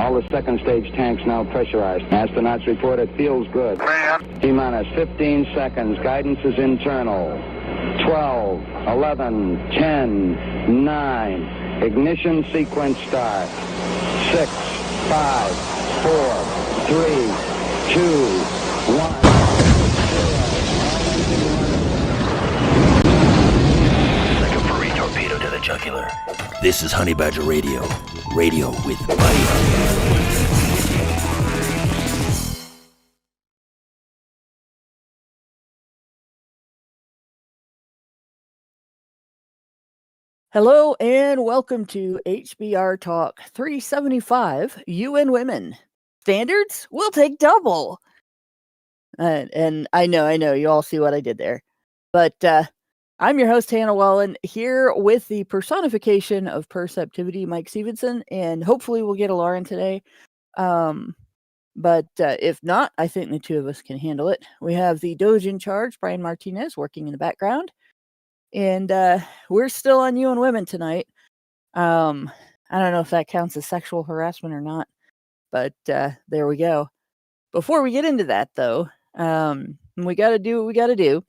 All the second stage tanks now pressurized. Astronauts report it feels good. T-minus 15 seconds. Guidance is internal. 12, 11, 10, 9. Ignition sequence start. 6, 5, 4, 3, 2, 1. Like a furry torpedo to the jugular. This is Honey Badger Radio. Radio with bite. Hello and welcome to HBR Talk 375, UN Women. Standards? We'll take double. And I know, you all see what I did there. But I'm your host, Hannah Wallen, here with the personification of perceptivity, Mike Stevenson, and hopefully we'll get a Lauren today. But if not, I think the two of us can handle it. We have the Doge in charge, Brian Martinez, working in the background. And we're still on UN Women tonight. I don't know if that counts as sexual harassment or not, but there we go. Before we get into that, though, we got to do what we got to do.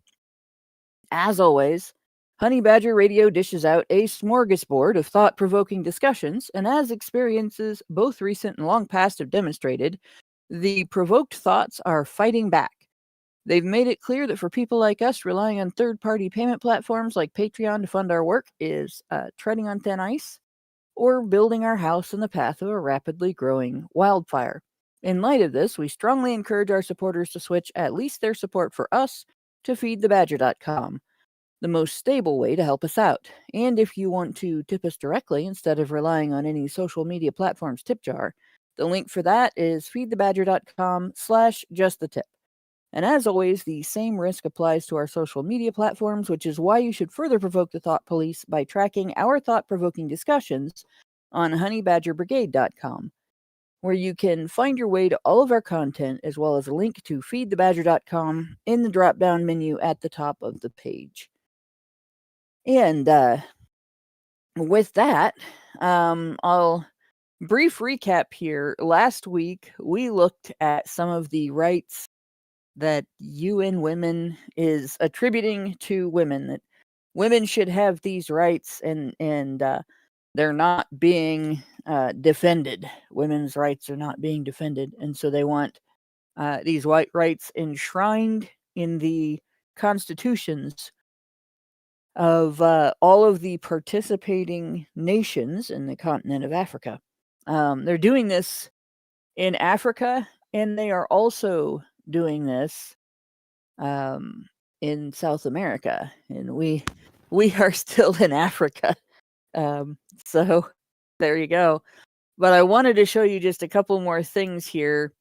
As always, Honey Badger Radio dishes out a smorgasbord of thought-provoking discussions, and as experiences both recent and long past have demonstrated, the provoked thoughts are fighting back. They've made it clear that for people like us, relying on third-party payment platforms like Patreon to fund our work is treading on thin ice, or building our house in the path of a rapidly growing wildfire. In light of this, we strongly encourage our supporters to switch at least their support for us to feedthebadger.com, the most stable way to help us out. And if you want to tip us directly instead of relying on any social media platform's tip jar, the link for that is feedthebadger.com/justthetip. And as always, the same risk applies to our social media platforms, which is why you should further provoke the thought police by tracking our thought-provoking discussions on honeybadgerbrigade.com, where you can find your way to all of our content, as well as a link to feedthebadger.com in the drop-down menu at the top of the page. And with that, I'll brief recap here. Last week, we looked at some of the rights that UN Women is attributing to women, that women should have these rights, and they're not being defended. Women's rights are not being defended, and so they want these white rights enshrined in the constitutions of all of the participating nations in the continent of Africa. They're doing this in Africa, and they are also doing this in South America, and we are still in Africa. So there you go. But I wanted to show you just a couple more things here,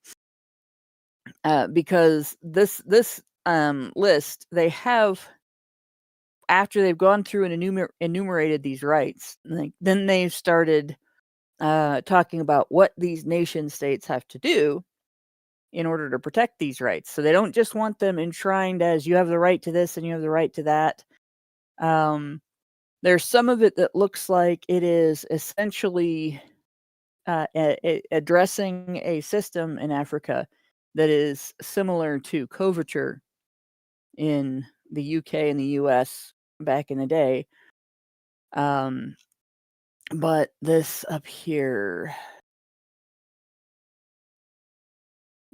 because this list they have, after they've gone through and enumerated these rights, then they've started talking about what these nation states have to do in order to protect these rights. So they don't just want them enshrined as you have the right to this and you have the right to that. There's some of it that looks like it is essentially addressing a system in Africa that is similar to coverture in the UK and the US back in the day. But this up here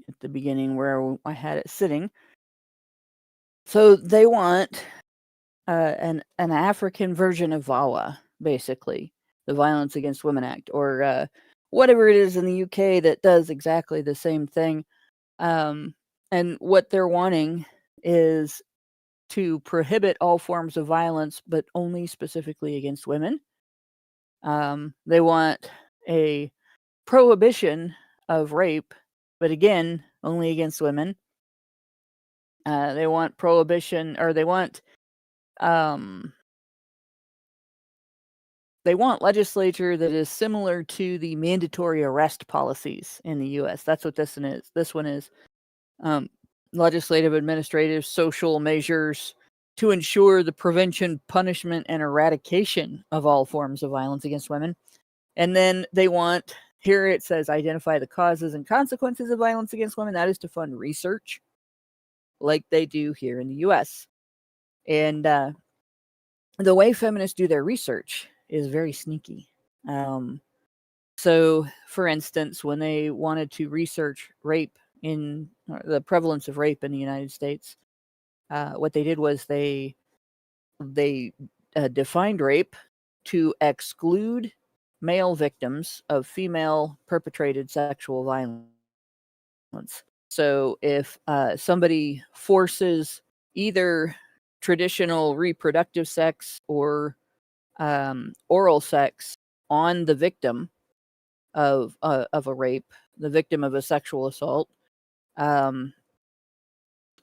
at the beginning where I had it sitting. So they want an African version of VAWA, basically, the Violence Against Women Act, or whatever it is in the UK that does exactly the same thing. And what they're wanting is to prohibit all forms of violence, but only specifically against women. They want a prohibition of rape, but again, only against women. They want prohibition, or they want legislature that is similar to the mandatory arrest policies in the U.S. That's what this one is. This one is legislative, administrative, social measures to ensure the prevention, punishment, and eradication of all forms of violence against women. And then they want here it says identify the causes and consequences of violence against women. That is to fund research like they do here in the U.S. And the way feminists do their research is very sneaky. So, for instance, when they wanted to research rape the prevalence of rape in the United States, what they did was they defined rape to exclude male victims of female perpetrated sexual violence. So if somebody forces either traditional reproductive sex or oral sex on the victim of a rape, the victim of a sexual assault,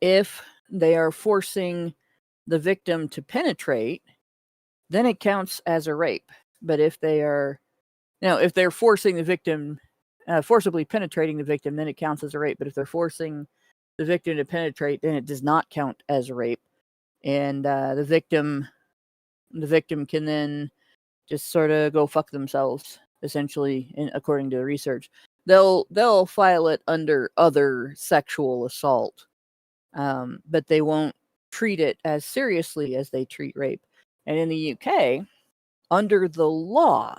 if they are forcing the victim to penetrate, then it counts as a rape. But if they're forcing the victim, forcibly penetrating the victim, then it counts as a rape. But if they're forcing the victim to penetrate, then it does not count as a rape. And the victim can then just sort of go fuck themselves, essentially, according to the research. They'll file it under other sexual assault, but they won't treat it as seriously as they treat rape. And in the UK, under the law,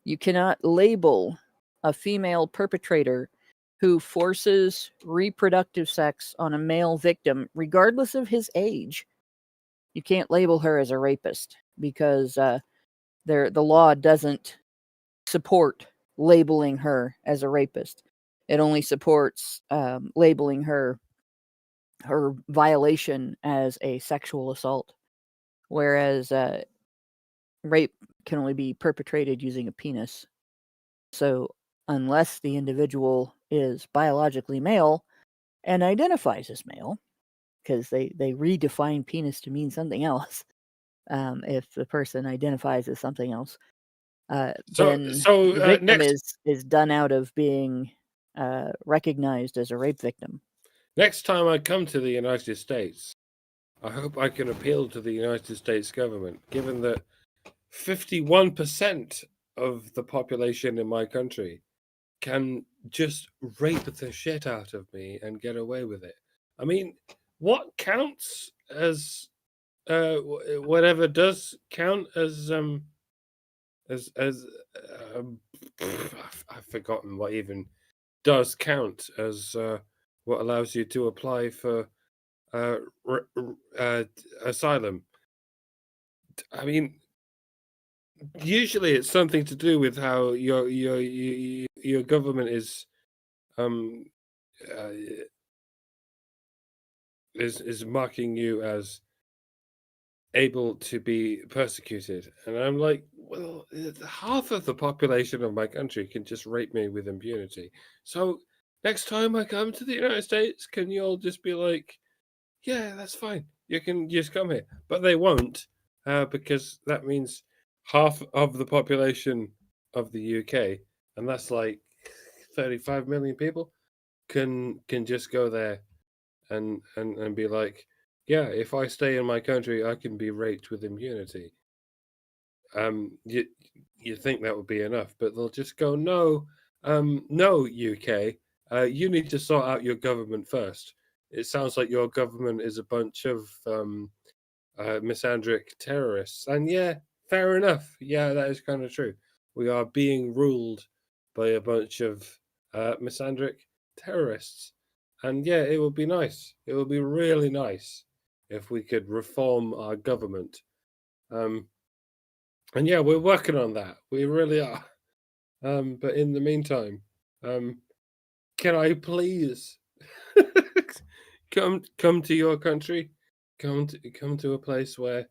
you cannot label a female perpetrator who forces reproductive sex on a male victim, regardless of his age. You can't label her as a rapist because the law doesn't support labeling her as a rapist. It only supports labeling her violation as a sexual assault, whereas rape can only be perpetrated using a penis. So unless the individual is biologically male and identifies as male, because they redefine penis to mean something else, if the person identifies as something else, then the victim is done out of being recognized as a rape victim. Next time I come to the United States, I hope I can appeal to the United States government, given that 51% of the population in my country can just rape the shit out of me and get away with it. I mean, what counts as whatever does count as I've forgotten what even does count as what allows you to apply for asylum. I mean, usually it's something to do with how your government is marking you as able to be persecuted, and I'm like, well, half of the population of my country can just rape me with impunity. So next time I come to the United States, can you all just be like, yeah, that's fine, you can just come here? But they won't, because that means half of the population of the UK, and that's like 35 million people, can just go there and be like, yeah, if I stay in my country, I can be raped with impunity. You think that would be enough, but they'll just go, no, UK, you need to sort out your government first. It sounds like your government is a bunch of misandric terrorists. And yeah, fair enough. Yeah, that is kind of true. We are being ruled by a bunch of misandric terrorists. And yeah, it would be nice. It would be really nice if we could reform our government. And yeah, we're working on that. We really are. But in the meantime, can I please come to your country? Come to a place where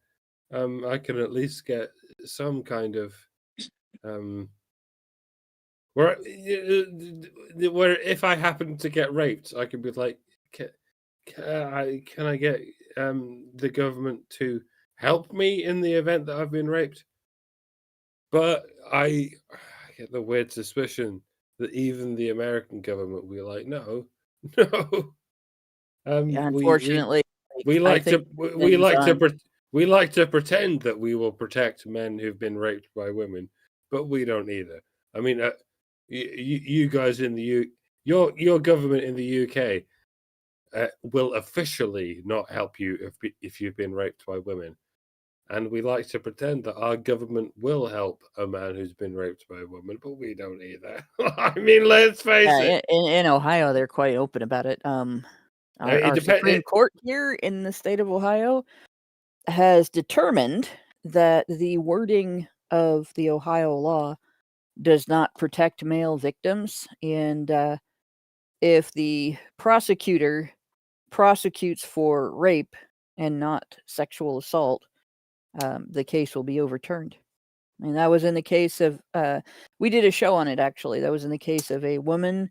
I can at least get some kind of where if I happen to get raped, I could be like, can I get the government to help me in the event that I've been raped? But I get the weird suspicion that even the American government will be like, no. Yeah, unfortunately, we like to pretend that we will protect men who've been raped by women, but we don't either. I mean, you guys in the your government in the UK will officially not help you if you've been raped by women. And we like to pretend that our government will help a man who's been raped by a woman, but we don't either. I mean, let's face it. In Ohio, they're quite open about it. Our Supreme Court here in the state of Ohio has determined that the wording of the Ohio law does not protect male victims, and if the prosecutor prosecutes for rape and not sexual assault, the case will be overturned. And that was in the case of, we did a show on it actually. That was in the case of a woman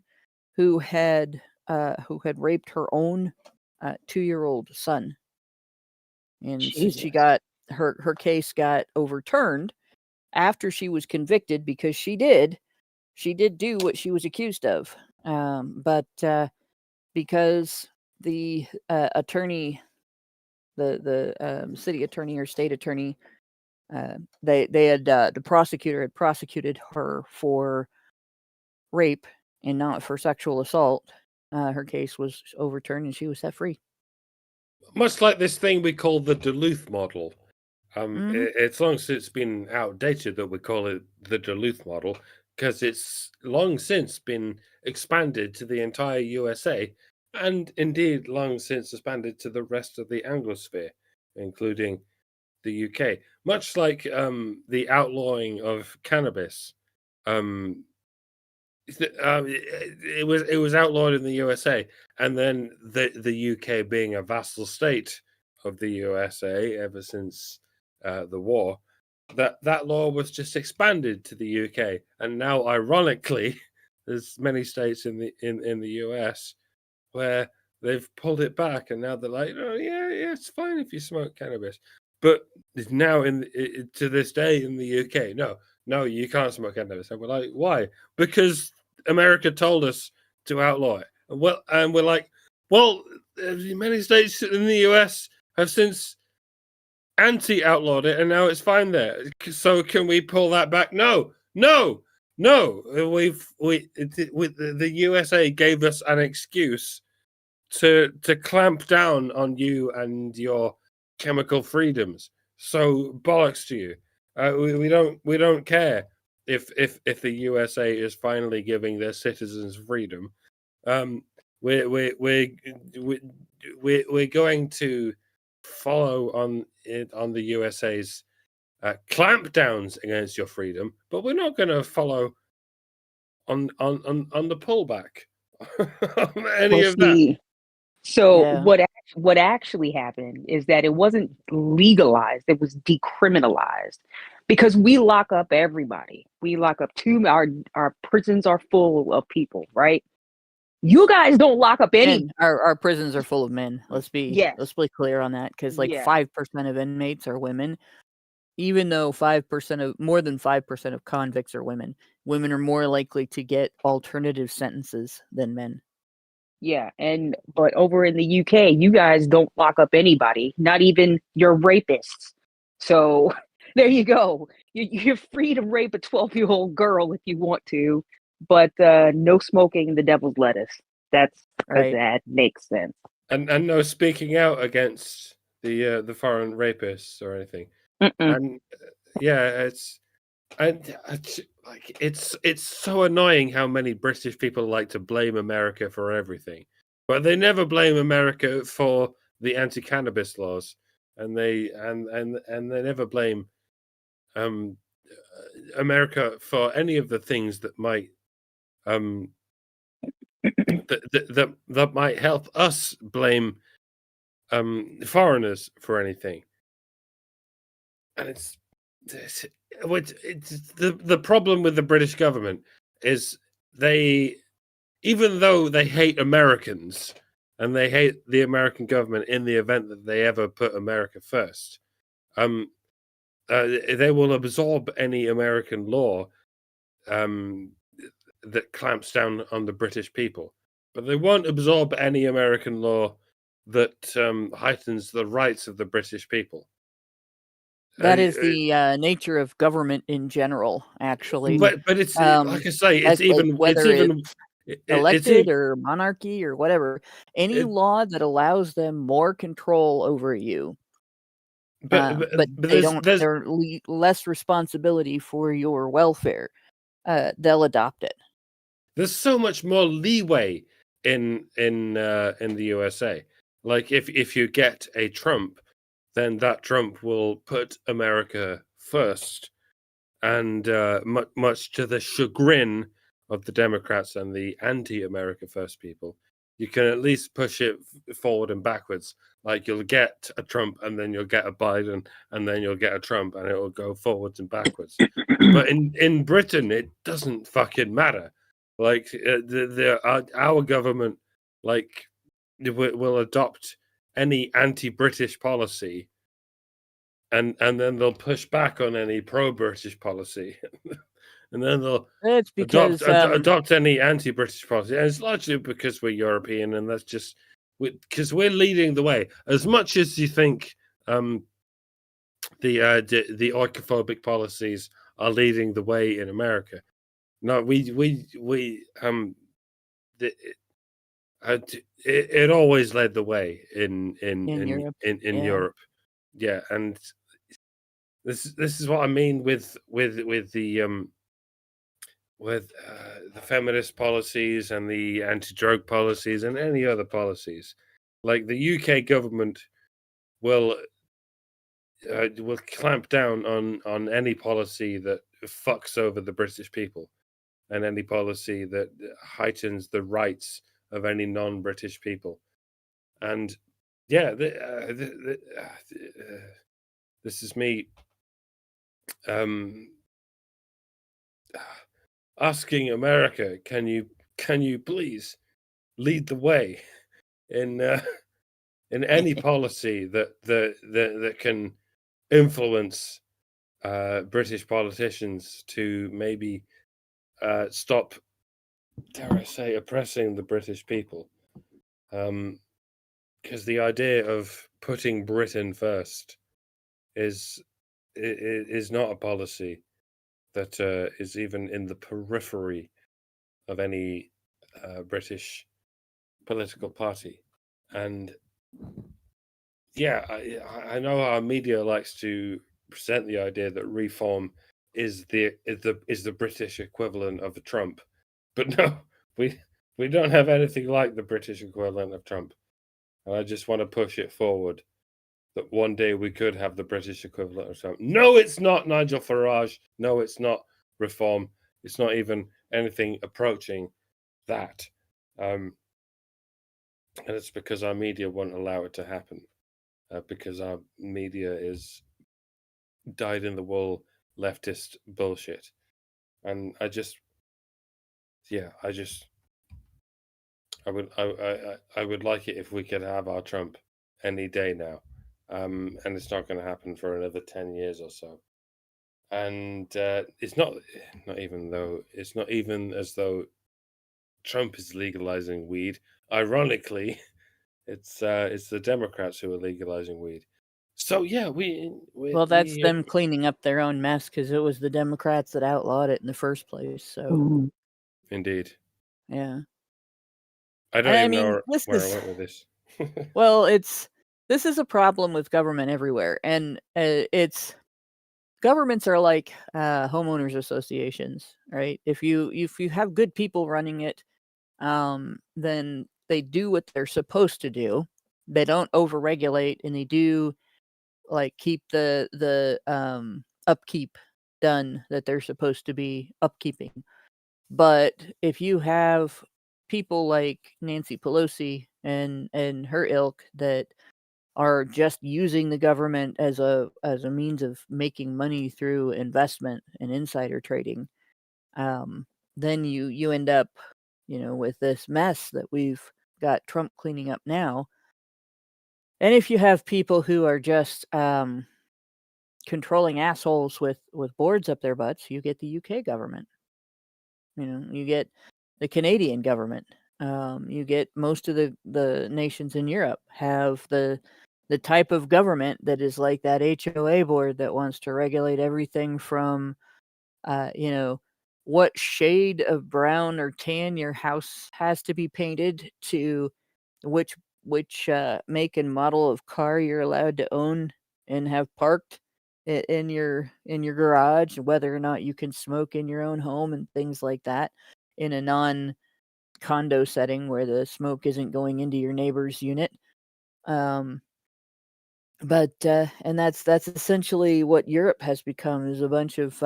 who had raped her own 2-year-old son, and she got her case got overturned after she was convicted because she did do what she was accused of, but because the attorney, the city attorney or state attorney, they had the prosecutor had prosecuted her for rape and not for sexual assault, her case was overturned and she was set free. Much like this thing we call the Duluth model. It's long since been outdated that we call it the Duluth model, because it's long since been expanded to the entire USA, and indeed long since expanded to the rest of the Anglosphere, including the UK. Much like the outlawing of cannabis, it was outlawed in the USA, and then the UK being a vassal state of the USA ever since the war, that law was just expanded to the UK, and now ironically, there's many states in the US where they've pulled it back, and now they're like, oh yeah, it's fine if you smoke cannabis, but now to this day in the UK, no, you can't smoke cannabis. And we're like, why? Because America told us to outlaw it. And we're like, well, many states in the US have since anti-outlawed it, and now it's fine there. So can we pull that back? No. The USA gave us an excuse to clamp down on you and your chemical freedoms. So bollocks to you. We don't care if the USA is finally giving their citizens freedom. We're going to follow on the USA's clampdowns against your freedom, but we're not going to follow on the pullback. Any of that. So what actually happened is that it wasn't legalized; it was decriminalized, because we lock up everybody. We lock up our prisons are full of people, right? You guys don't lock up any. Our prisons are full of men. Let's be clear on that, because 5% of inmates are women. Even though more than 5% of convicts are women, women are more likely to get alternative sentences than men. Yeah, but over in the UK, you guys don't lock up anybody, not even your rapists. So there you go. You're free to rape a 12-year-old girl if you want to, but no smoking the devil's lettuce. That's right. That makes sense. And no speaking out against the foreign rapists or anything. And it's so annoying how many British people like to blame America for everything, but they never blame America for the anti-cannabis laws, and they never blame America for any of the things that might that might help us blame foreigners for anything. And it's the problem with the British government is even though they hate Americans and they hate the American government in the event that they ever put America first, they will absorb any American law that clamps down on the British people, but they won't absorb any American law that heightens the rights of the British people. That is the nature of government in general, actually. but it's like I say, As whether it's it's elected or monarchy or whatever, any it, law that allows them more control over you, but but but they there's don't, they're less responsibility for your welfare, they'll adopt it. there's so much more leeway in the USA. Like if you get a Trump, then that Trump will put America first, and much to the chagrin of the Democrats and the anti-America first people, you can at least push it forward and backwards. Like you'll get a Trump, and then you'll get a Biden, and then you'll get a Trump, and it will go forwards and backwards. But in Britain, it doesn't fucking matter. Like our government, like will adopt any anti-British policy, and then they'll push back on any pro-British policy, and then they'll It's because adopt any anti-British policy. And it's largely because we're European, and that's just because we're leading the way. As much as you think the oikophobic policies are leading the way in America, no, it always led the way in Europe, Europe. Yeah, and this is what I mean with the feminist policies and the anti-drug policies and any other policies. Like the UK government will clamp down on any policy that fucks over the British people, and any policy that heightens the rights of any non-British people. And yeah, this is me asking America, can you please lead the way in any policy that can influence British politicians to maybe stop, dare I say, oppressing the British people. Because the idea of putting Britain first is not a policy that is even in the periphery of any British political party. And yeah, I know our media likes to present the idea that reform is the British equivalent of a Trump, but no, we don't have anything like the British equivalent of Trump. And I just want to push it forward that one day we could have the British equivalent of Trump. No, it's not Nigel Farage. No, it's not reform. It's not even anything approaching that. And it's because our media won't allow it to happen. Because our media is dyed-in-the-wool leftist bullshit. And I would like it if we could have our Trump any day now. And it's not going to happen for another 10 years or so. And it's not even as though Trump is legalizing weed. Ironically, it's the Democrats who are legalizing weed. So yeah, well, that's them cleaning up their own mess, because it was the Democrats that outlawed it in the first place. So indeed, yeah. I don't even know where I went with this. Well, this is a problem with government everywhere, and it's governments are like homeowners associations, right? If you have good people running it, then they do what they're supposed to do. They don't overregulate, and they do like keep the upkeep done that they're supposed to be upkeeping. But if you have people like Nancy Pelosi and her ilk that are just using the government as a means of making money through investment and insider trading, then you end up, with this mess that we've got Trump cleaning up now. And if you have people who are just controlling assholes with boards up their butts, you get the UK government. You get the Canadian government. You get most of the nations in Europe have the the type of government that is like that HOA board that wants to regulate everything from, what shade of brown or tan your house has to be painted to which make and model of car you're allowed to own and have parked in your garage, whether or not you can smoke in your own home and things like that in a non condo setting where the smoke isn't going into your neighbor's unit. But and that's essentially what Europe has become, is a bunch of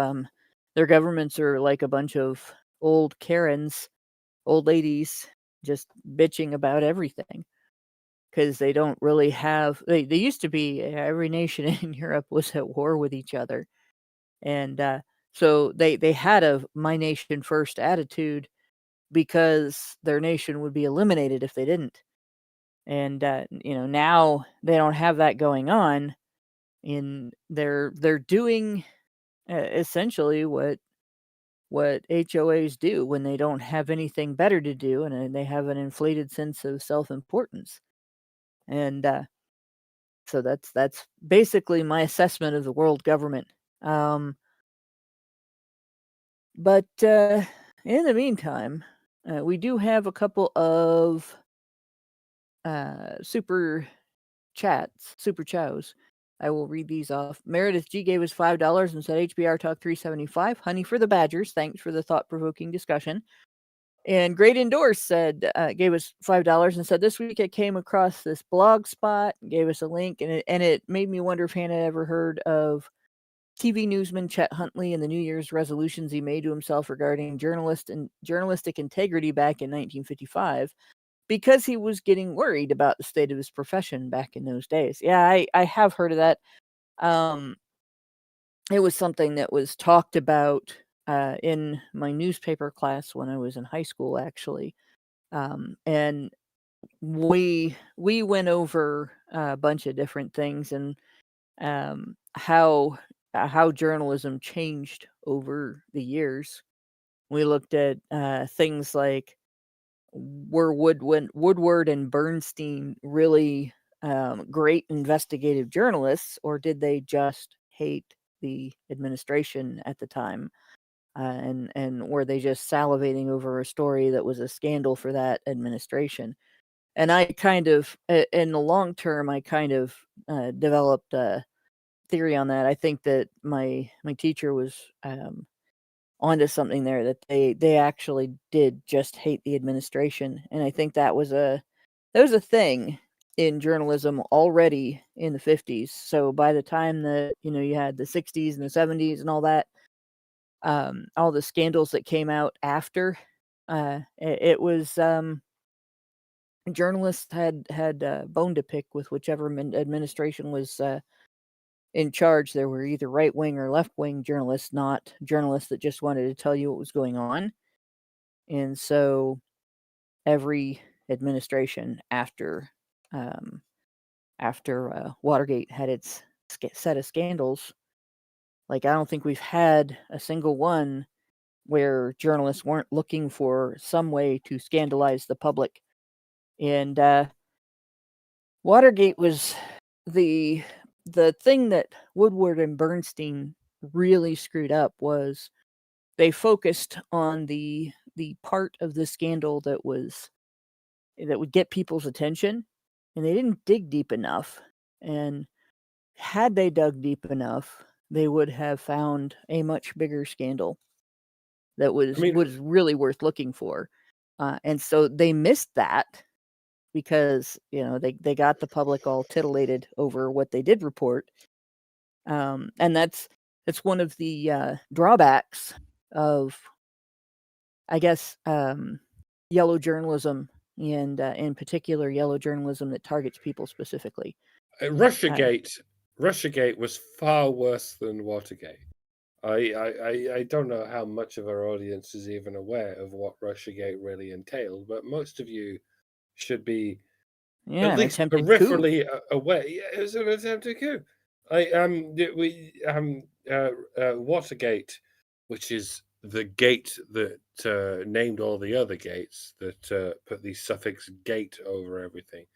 their governments are like a bunch of old Karens, old ladies just bitching about everything because they don't really have they used to be every nation in Europe was at war with each other. And so they had a my nation first attitude because their nation would be eliminated if they didn't. And now they don't have that going on. In they're doing essentially what HOAs do when they don't have anything better to do, and they have an inflated sense of self-importance. And so that's basically my assessment of the world government. But in the meantime, we do have a couple of super chows. I will read these off. Meredith G gave us $5 and said HBR Talk 375. Honey for the Badgers. Thanks for the thought-provoking discussion. And Great Indoors said, gave us $5 and said, this week I came across this blog spot, gave us a link, and it made me wonder if Hannah ever heard of TV newsman Chet Huntley and the New Year's resolutions he made to himself regarding journalistic integrity back in 1955, because he was getting worried about the state of his profession back in those days. Yeah, I have heard of that. It was something that was talked about in my newspaper class when I was in high school, actually. And we went over a bunch of different things, and how journalism changed over the years. We looked at things like, were Woodward and Bernstein really great investigative journalists, or did they just hate the administration at the time? And were they just salivating over a story that was a scandal for that administration? And I kind of, in the long term, I kind of developed a theory on that. I think that my teacher was onto something there, that they actually did just hate the administration. And I think that was a thing in journalism already in the 50s. So by the time that you had the 60s and the 70s and all that, all the scandals that came out after, it was journalists had bone to pick with whichever administration was in charge. There were either right wing or left wing journalists, not journalists that just wanted to tell you what was going on. And so every administration after Watergate had its set of scandals. Like, I don't think we've had a single one where journalists weren't looking for some way to scandalize the public. And Watergate was the thing that Woodward and Bernstein really screwed up. Was they focused on the part of the scandal that would get people's attention, and they didn't dig deep enough. And had they dug deep enough, they would have found a much bigger scandal that was really worth looking for. And so they missed that because they got the public all titillated over what they did report. And that's one of the drawbacks of, I guess, yellow journalism, and in particular yellow journalism that targets people specifically. Russiagate was far worse than Watergate. I don't know how much of our audience is even aware of what Russiagate really entailed, but most of you should be at least peripherally aware. Yeah, it was an attempted coup. Watergate, which is the gate that named all the other gates, that put the suffix "gate" over everything.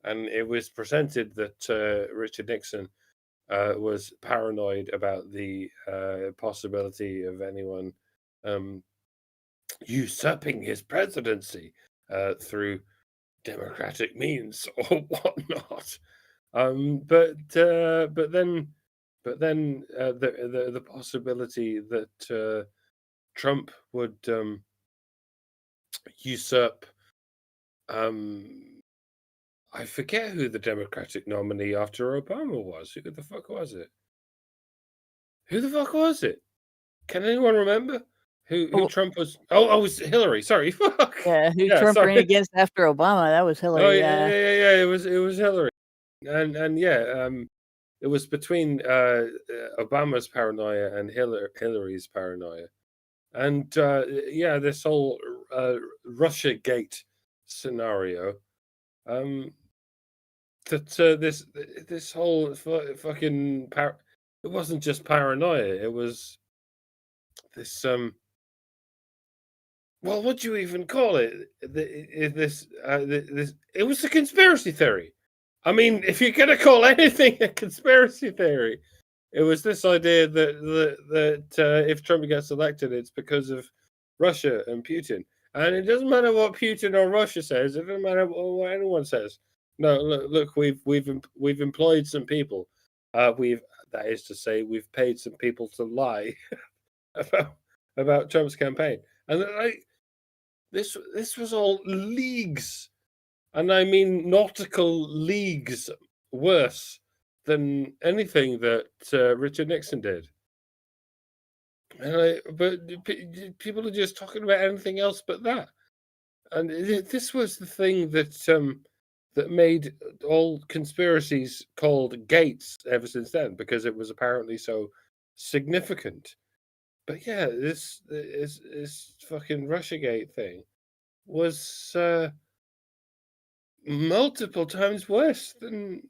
and it was presented that Richard Nixon was paranoid about the possibility of anyone usurping his presidency through democratic means or whatnot. But then the possibility that Trump would usurp. I forget who the Democratic nominee after Obama was. Who the fuck was it? Who the fuck was it? Can anyone remember who Trump was? Oh, it was Hillary. Sorry, fuck. Yeah, who Yeah, Trump ran sorry. against after Obama? That was Oh Hillary. yeah. It was Hillary, and yeah, it was between Obama's paranoia and Hillary's paranoia, and yeah, this whole Russia Gate scenario. That this whole fucking it wasn't just paranoia. It was this well, what do you even call it? This it was a conspiracy theory. I mean, if you're gonna call anything a conspiracy theory, it was this idea that if Trump gets elected, it's because of Russia and Putin. And it doesn't matter what Putin or Russia says. It doesn't matter what anyone says. No, look, we've employed some people. That is to say, we've paid some people to lie about Trump's campaign, and this was all leagues, and I mean nautical leagues worse than anything that Richard Nixon did. But people are just talking about anything else but that. And this was the thing that made all conspiracies called gates ever since then, because it was apparently so significant. But yeah, this fucking Russiagate thing was multiple times worse than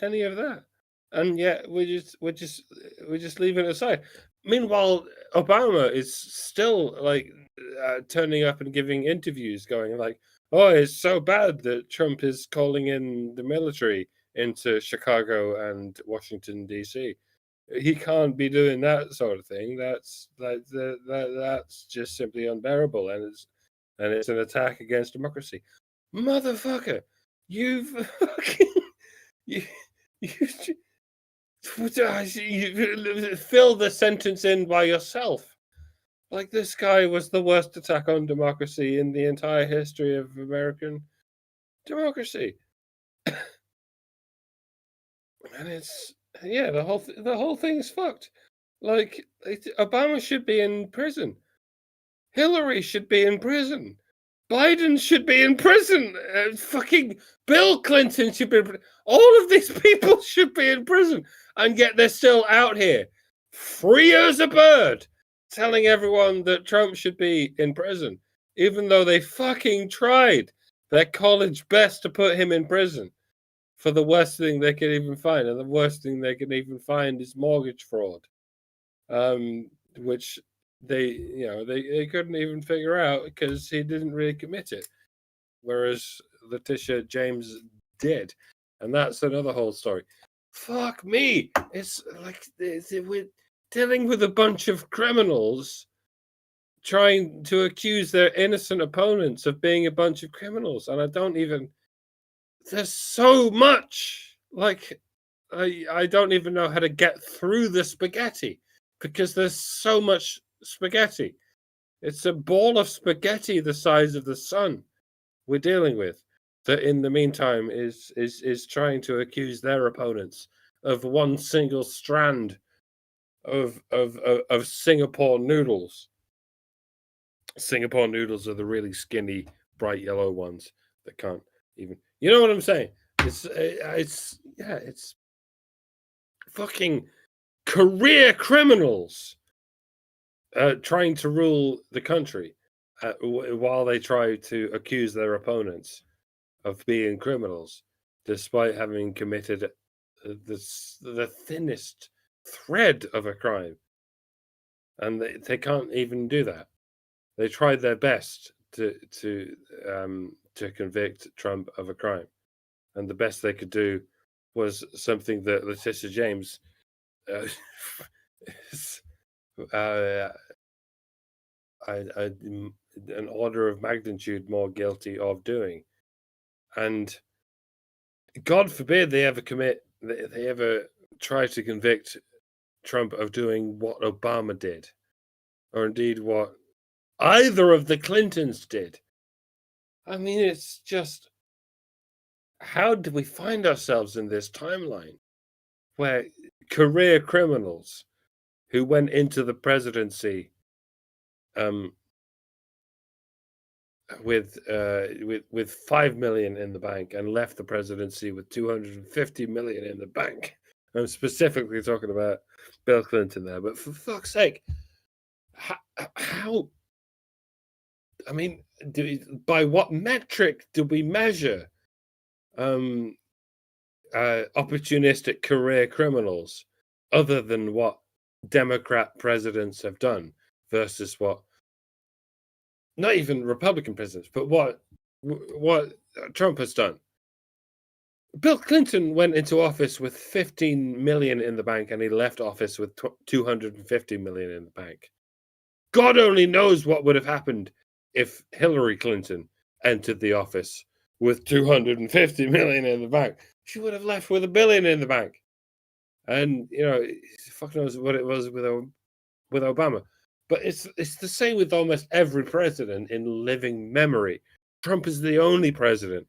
any of that, and yet we're just leaving it aside. Meanwhile, Obama is still like turning up and giving interviews, going like, "Oh, it's so bad that Trump is calling in the military into Chicago and Washington D.C. He can't be doing that sort of thing. That's just simply unbearable, and it's an attack against democracy, motherfucker." You've fucking you, you fill the sentence in by yourself. Like, this guy was the worst attack on democracy in the entire history of American democracy. And it's the whole thing is fucked. Like, Obama should be in prison. Hillary should be in prison. Biden should be in prison. Fucking Bill Clinton should be in prison. All of these people should be in prison. And yet they're still out here, free as a bird, telling everyone that Trump should be in prison, even though they fucking tried their college best to put him in prison for the worst thing they could even find. And the worst thing they could even find is mortgage fraud, which they couldn't even figure out because he didn't really commit it, whereas Letitia James did, and that's another whole story. Fuck me! It's like we're dealing with a bunch of criminals trying to accuse their innocent opponents of being a bunch of criminals, and I don't even. There's so much. Like, I don't even know how to get through the spaghetti because there's so much spaghetti. It's a ball of spaghetti the size of the sun we're dealing with, that in the meantime is trying to accuse their opponents of one single strand of Singapore noodles. Singapore noodles are the really skinny, bright yellow ones that can't even. You know what I'm saying? It's fucking career criminals trying to rule the country while they try to accuse their opponents of being criminals, despite having committed the thinnest thread of a crime. And they can't even do that. They tried their best to convict Trump of a crime, and the best they could do was something that Letitia James is an order of magnitude more guilty of doing. And God forbid they ever try to convict Trump of doing what Obama did, or indeed what either of the Clintons did. I mean, it's just, how do we find ourselves in this timeline where career criminals who went into the presidency with 5 million in the bank and left the presidency with 250 million in the bank? I'm specifically talking about Bill Clinton there, but for fuck's sake, how I mean, by what metric do we measure opportunistic career criminals other than what Democrat presidents have done versus what, not even Republican presidents, but what Trump has done? Bill Clinton went into office with 15 million in the bank, and he left office with 250 million in the bank. God only knows what would have happened if Hillary Clinton entered the office with 250 million in the bank. She would have left with $1 billion in the bank. And, fuck knows what it was with Obama. But it's the same with almost every president in living memory. Trump is the only president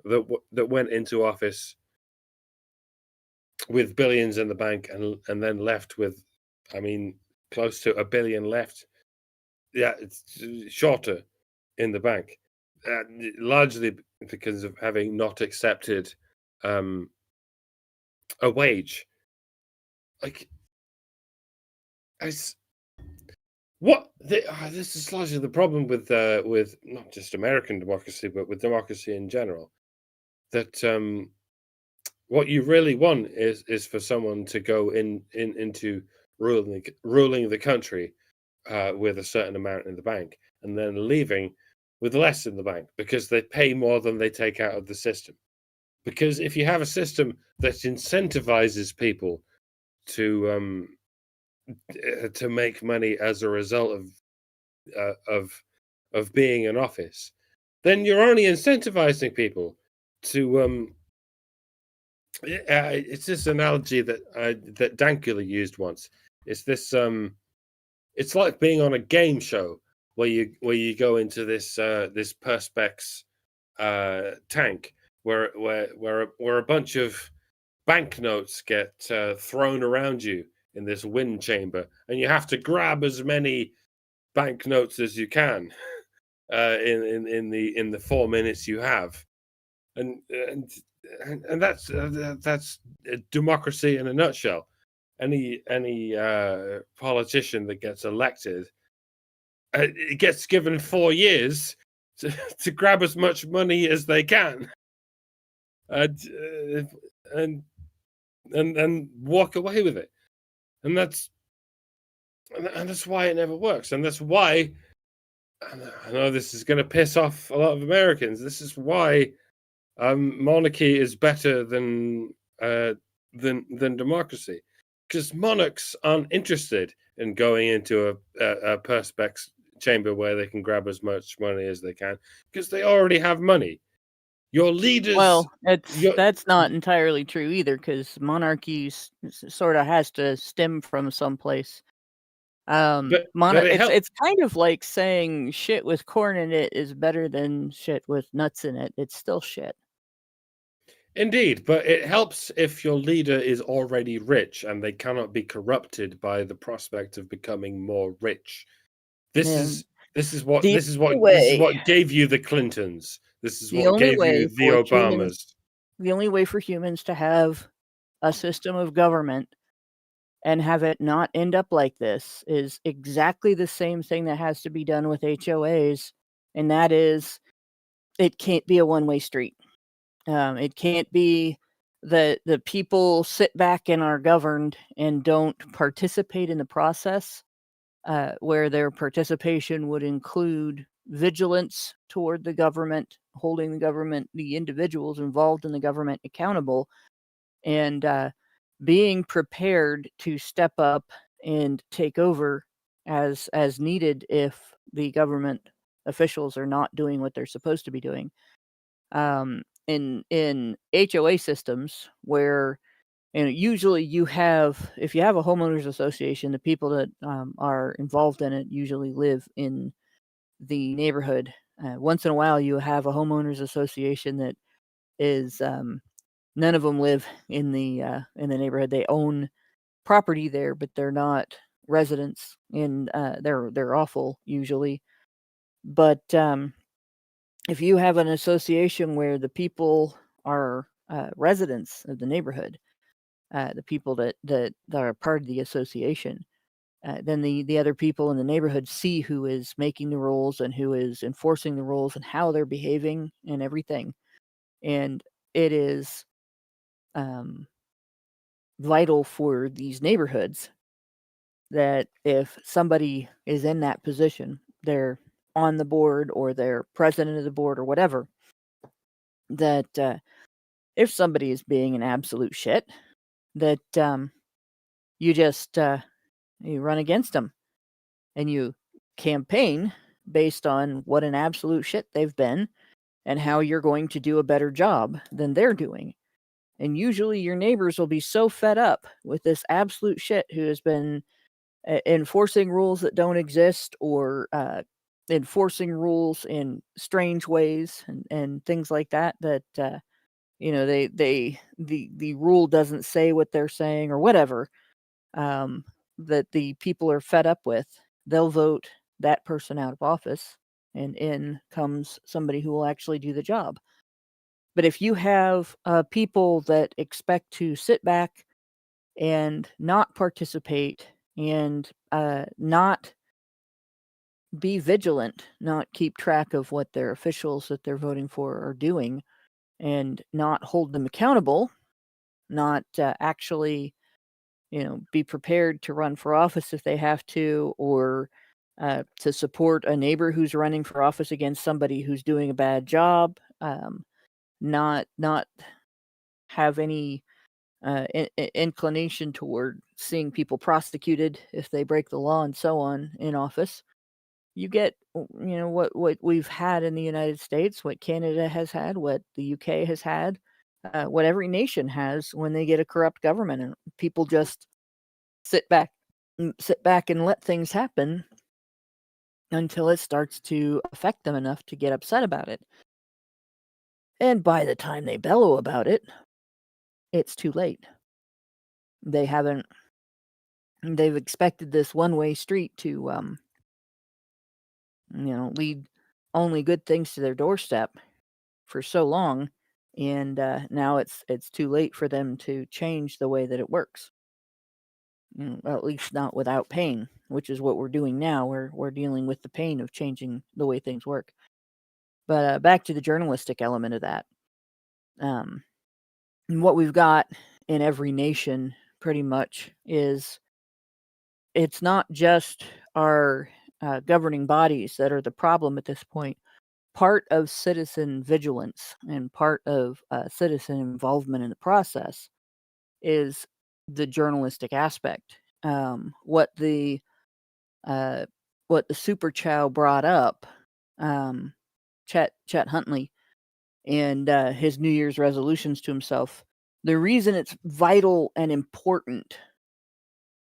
that went into office with billions in the bank and then left with, close to $1 billion left. Yeah, it's shorter in the bank, largely because of having not accepted a wage. This is largely the problem with not just American democracy, but with democracy in general. That what you really want is for someone to go into ruling the country with a certain amount in the bank, and then leaving with less in the bank because they pay more than they take out of the system. Because if you have a system that incentivizes people to make money as a result of being in office, then you're only incentivizing people to it's this analogy that Dankula used once. It's this it's like being on a game show where you go into this perspex tank where a bunch of banknotes get thrown around you in this wind chamber, and you have to grab as many banknotes as you can in the 4 minutes you have, and that's democracy in a nutshell. Any politician that gets elected, it gets given 4 years to grab as much money as they can, and walk away with it, and that's why it never works, and that's why I know this is going to piss off a lot of Americans. This is why monarchy is better than democracy, because monarchs aren't interested in going into a perspex chamber where they can grab as much money as they can, because they already have money. Your leaders. Well, that's not entirely true either, because monarchy sort of has to stem from someplace. It's kind of like saying shit with corn in it is better than shit with nuts in it. It's still shit. Indeed, but it helps if your leader is already rich and they cannot be corrupted by the prospect of becoming more rich. This is what gave you the Clintons. This is what gave you the Obamas. The only way for humans to have a system of government and have it not end up like this is exactly the same thing that has to be done with HOAs, and that is, it can't be a one-way street. It can't be that the people sit back and are governed and don't participate in the process, where their participation would include vigilance toward the government, holding the government, the individuals involved in the government accountable, and being prepared to step up and take over as needed if the government officials are not doing what they're supposed to be doing. In HOA systems where, and usually if you have a homeowners association, the people that are involved in it usually live in the neighborhood. Once in a while, you have a homeowners association that is none of them live in the neighborhood. They own property there, but they're not residents. And they're awful usually. But if you have an association where the people are residents of the neighborhood, the people that are part of the association, then the other people in the neighborhood see who is making the rules and who is enforcing the rules and how they're behaving and everything. And it is vital for these neighborhoods that if somebody is in that position, they're on the board or they're president of the board or whatever, that if somebody is being an absolute shit, that you just you run against them and you campaign based on what an absolute shit they've been and how you're going to do a better job than they're doing. And usually your neighbors will be so fed up with this absolute shit who has been enforcing rules that don't exist or enforcing rules in strange ways and things like that, that the rule doesn't say what they're saying or whatever, that the people are fed up with. They'll vote that person out of office, and in comes somebody who will actually do the job. But if you have people that expect to sit back and not participate and not be vigilant, not keep track of what their officials that they're voting for are doing, and not hold them accountable, not actually, be prepared to run for office if they have to, or to support a neighbor who's running for office against somebody who's doing a bad job, not have any inclination toward seeing people prosecuted if they break the law and so on in office. You get, what we've had in the United States, what Canada has had, what the UK has had, what every nation has when they get a corrupt government, and people just sit back and let things happen until it starts to affect them enough to get upset about it. And by the time they bellow about it, it's too late. They've expected this one-way street to lead only good things to their doorstep for so long, and now it's too late for them to change the way that it works. At least not without pain, which is what we're doing now. We're dealing with the pain of changing the way things work. But back to the journalistic element of that. What we've got in every nation pretty much is, it's not just our governing bodies that are the problem at this point. Part of citizen vigilance and part of citizen involvement in the process is the journalistic aspect. What the Super Chow brought up, Chet Huntley, and his New Year's resolutions to himself. The reason it's vital and important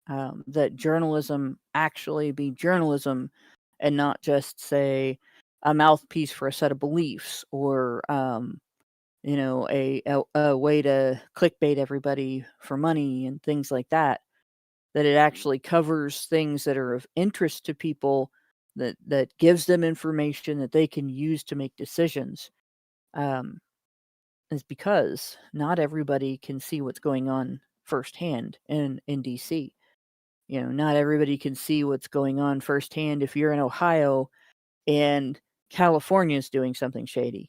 that journalism actually be journalism and not just, say, a mouthpiece for a set of beliefs or a way to clickbait everybody for money and things like that, that it actually covers things that are of interest to people, that gives them information that they can use to make decisions, is because not everybody can see what's going on firsthand in DC. Not everybody can see what's going on firsthand if you're in Ohio and California is doing something shady.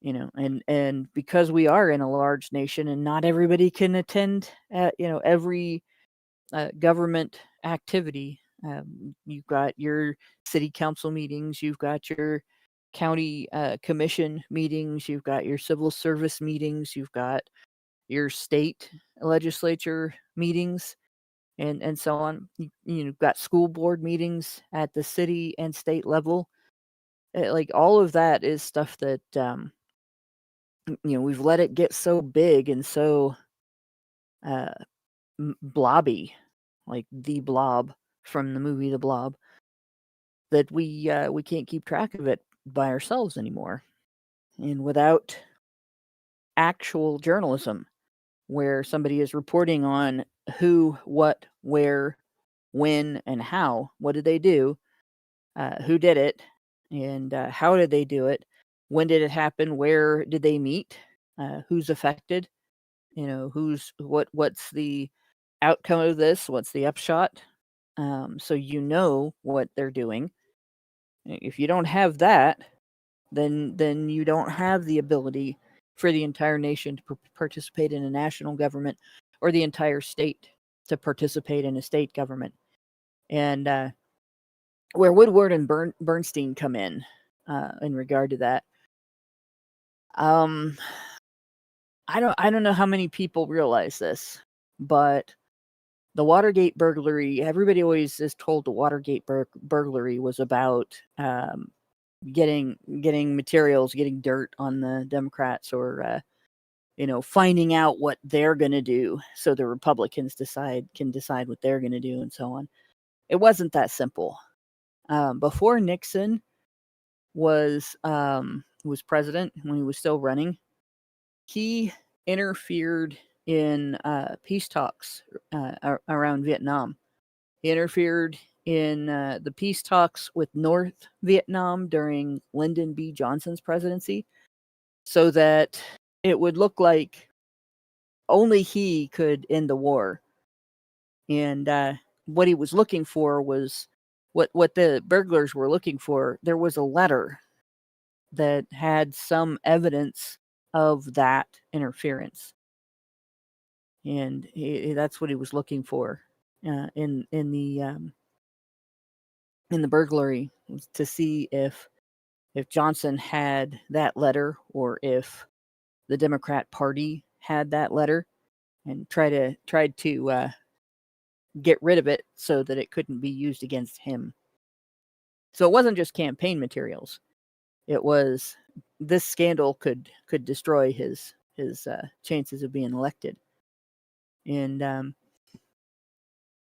And because we are in a large nation and not everybody can attend every government activity, You've got your city council meetings, you've got your county commission meetings, you've got your civil service meetings, you've got your state legislature meetings, and so on. You've got school board meetings at the city and state level. Like all of that is stuff that we've let it get so big and so blobby, like the Blob from the movie The Blob, that we can't keep track of it by ourselves anymore. And without actual journalism, where somebody is reporting on who, what, where, when, and how, what did they do, who did it, and how did they do it, when did it happen, where did they meet, who's affected, what's the outcome of this, what's the upshot, so what they're doing. If you don't have that, then you don't have the ability for the entire nation to participate in a national government, or the entire state to participate in a state government. And where Woodward and Bernstein come in regard to that, I don't know how many people realize this, but the Watergate burglary, everybody always is told the Watergate burglary was about getting materials, getting dirt on the Democrats, or finding out what they're going to do so the Republicans can decide what they're going to do, and so on. It wasn't that simple. Before Nixon was president, when he was still running, he interfered in peace talks around Vietnam. He interfered in the peace talks with North Vietnam during Lyndon B. Johnson's presidency, so that it would look like only he could end the war. And what he was looking for was what the burglars were looking for. There was a letter that had some evidence of that interference, and that's what he was looking for in the burglary, to see if Johnson had that letter, or if the Democrat Party had that letter, and tried to get rid of it so that it couldn't be used against him. So it wasn't just campaign materials. It was, this scandal could destroy his chances of being elected. And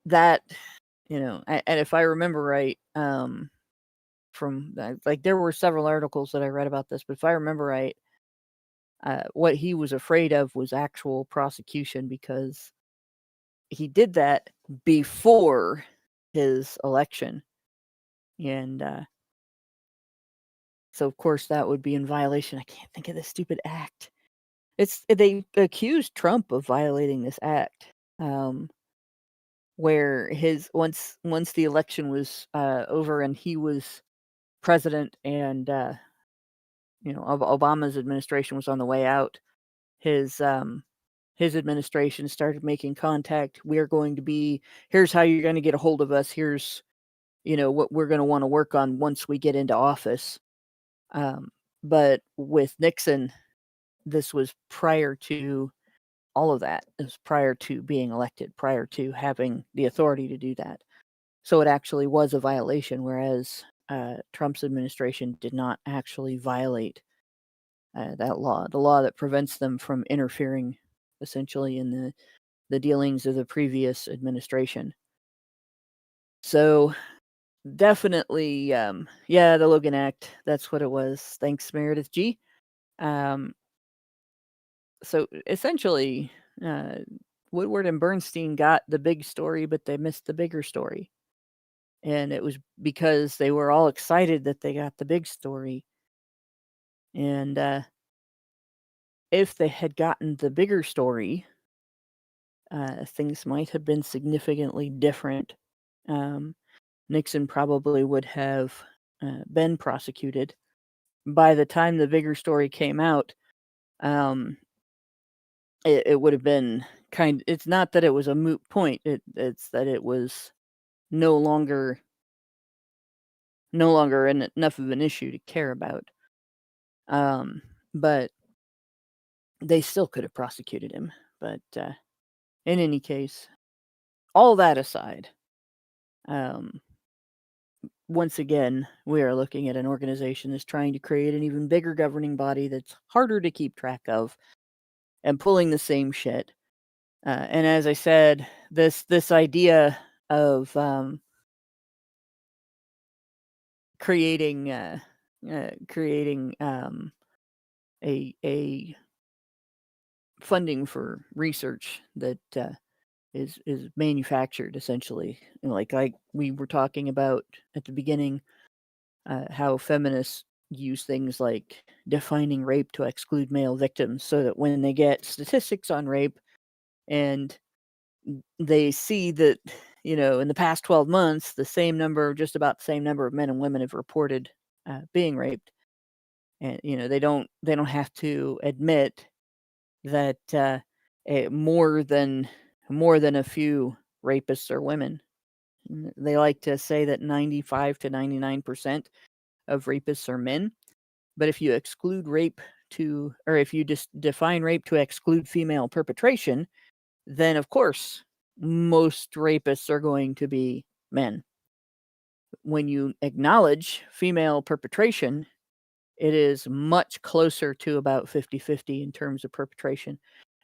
that, and if I remember right, from like, there were several articles that I read about this, but if I remember right, what he was afraid of was actual prosecution, because he did that before his election. And so of course that would be in violation. I can't think of the stupid act. They accused Trump of violating this act, where once the election was over and he was president, and Obama's administration was on the way out, his administration started making contact. Here's how you're going to get a hold of us. Here's what we're going to want to work on once we get into office. But with Nixon, this was prior to all of that. It was prior to being elected, prior to having the authority to do that. So it actually was a violation, whereas Trump's administration did not actually violate that law, the law that prevents them from interfering essentially in the dealings of the previous administration. So definitely, the Logan Act, that's what it was. Thanks, Meredith G. So essentially, Woodward and Bernstein got the big story, but they missed the bigger story. And it was because they were all excited that they got the big story. And if they had gotten the bigger story, things might have been significantly different. Nixon probably would have been prosecuted. By the time the bigger story came out, it would have been it's not that it was a moot point. It's that it was no longer enough of an issue to care about. But they still could have prosecuted him. But in any case, all that aside, once again, we are looking at an organization that's trying to create an even bigger governing body that's harder to keep track of and pulling the same shit. And as I said, this idea of creating a funding for research that is manufactured, essentially. Like we were talking about at the beginning, how feminists use things like defining rape to exclude male victims, so that when they get statistics on rape and they see that, in the past 12 months, just about the same number of men and women have reported being raped, and they don't have to admit that more than a few rapists are women. They like to say that 95 to 99% of rapists are men, but if you exclude rape if you just define rape to exclude female perpetration, then of course most rapists are going to be men. When you acknowledge female perpetration, it is much closer to about 50-50 in terms of perpetration.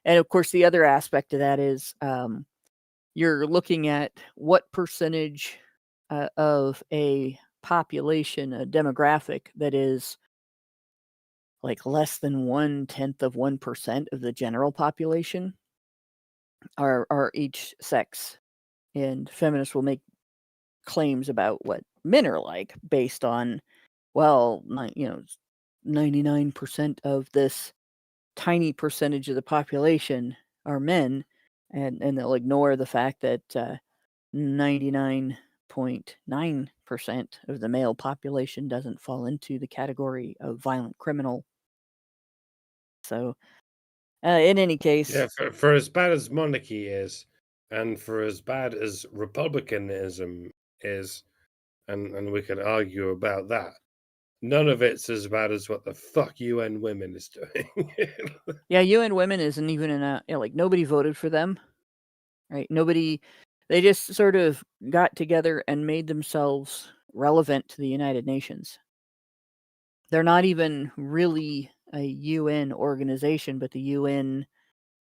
And of course, the other aspect of that is you're looking at what percentage of a population, a demographic that is like less than 0.1% of the general population are each sex. And feminists will make claims about what men are like based on, 99% of this tiny percentage of the population are men, and they'll ignore the fact that 99.9% of the male population doesn't fall into the category of violent criminal. So, in any case, Yeah, for as bad as monarchy is, and for as bad as republicanism is, and we could argue about that, none of it's as bad as what the fuck UN Women is doing. yeah, UN Women isn't even nobody voted for them, right? They just sort of got together and made themselves relevant to the United Nations. They're not even really a UN organization, but the UN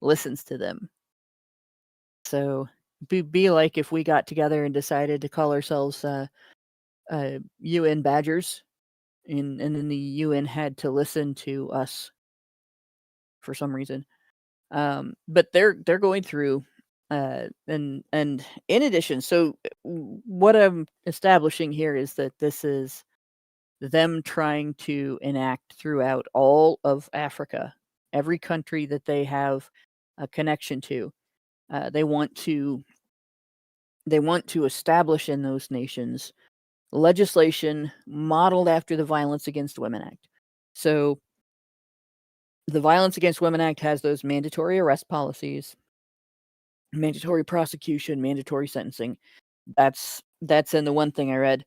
listens to them. So be like if we got together and decided to call ourselves UN Badgers, and then the UN had to listen to us for some reason. But they're going through, and in addition, so what I'm establishing here is that this is them trying to enact throughout all of Africa, every country that they have a connection to. They want to establish in those nations legislation modeled after the Violence Against Women Act. So the Violence Against Women Act has those mandatory arrest policies, mandatory prosecution, mandatory sentencing. That's in the one thing I read.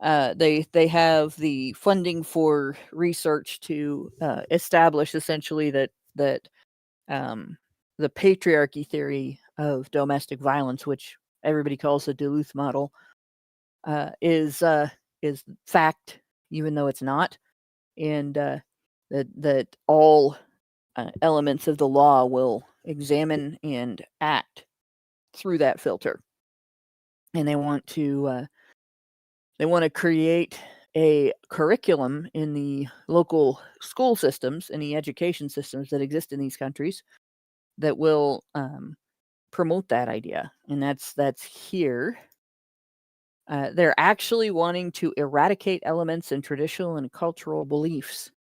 They have the funding for research to establish essentially that the patriarchy theory of domestic violence, which everybody calls the Duluth model, is fact, even though it's not, and that all elements of the law will examine and act through that filter. And they want to create a curriculum in the local school systems and the education systems that exist in these countries that will promote that idea. And that's here. They're actually wanting to eradicate elements in traditional and cultural beliefs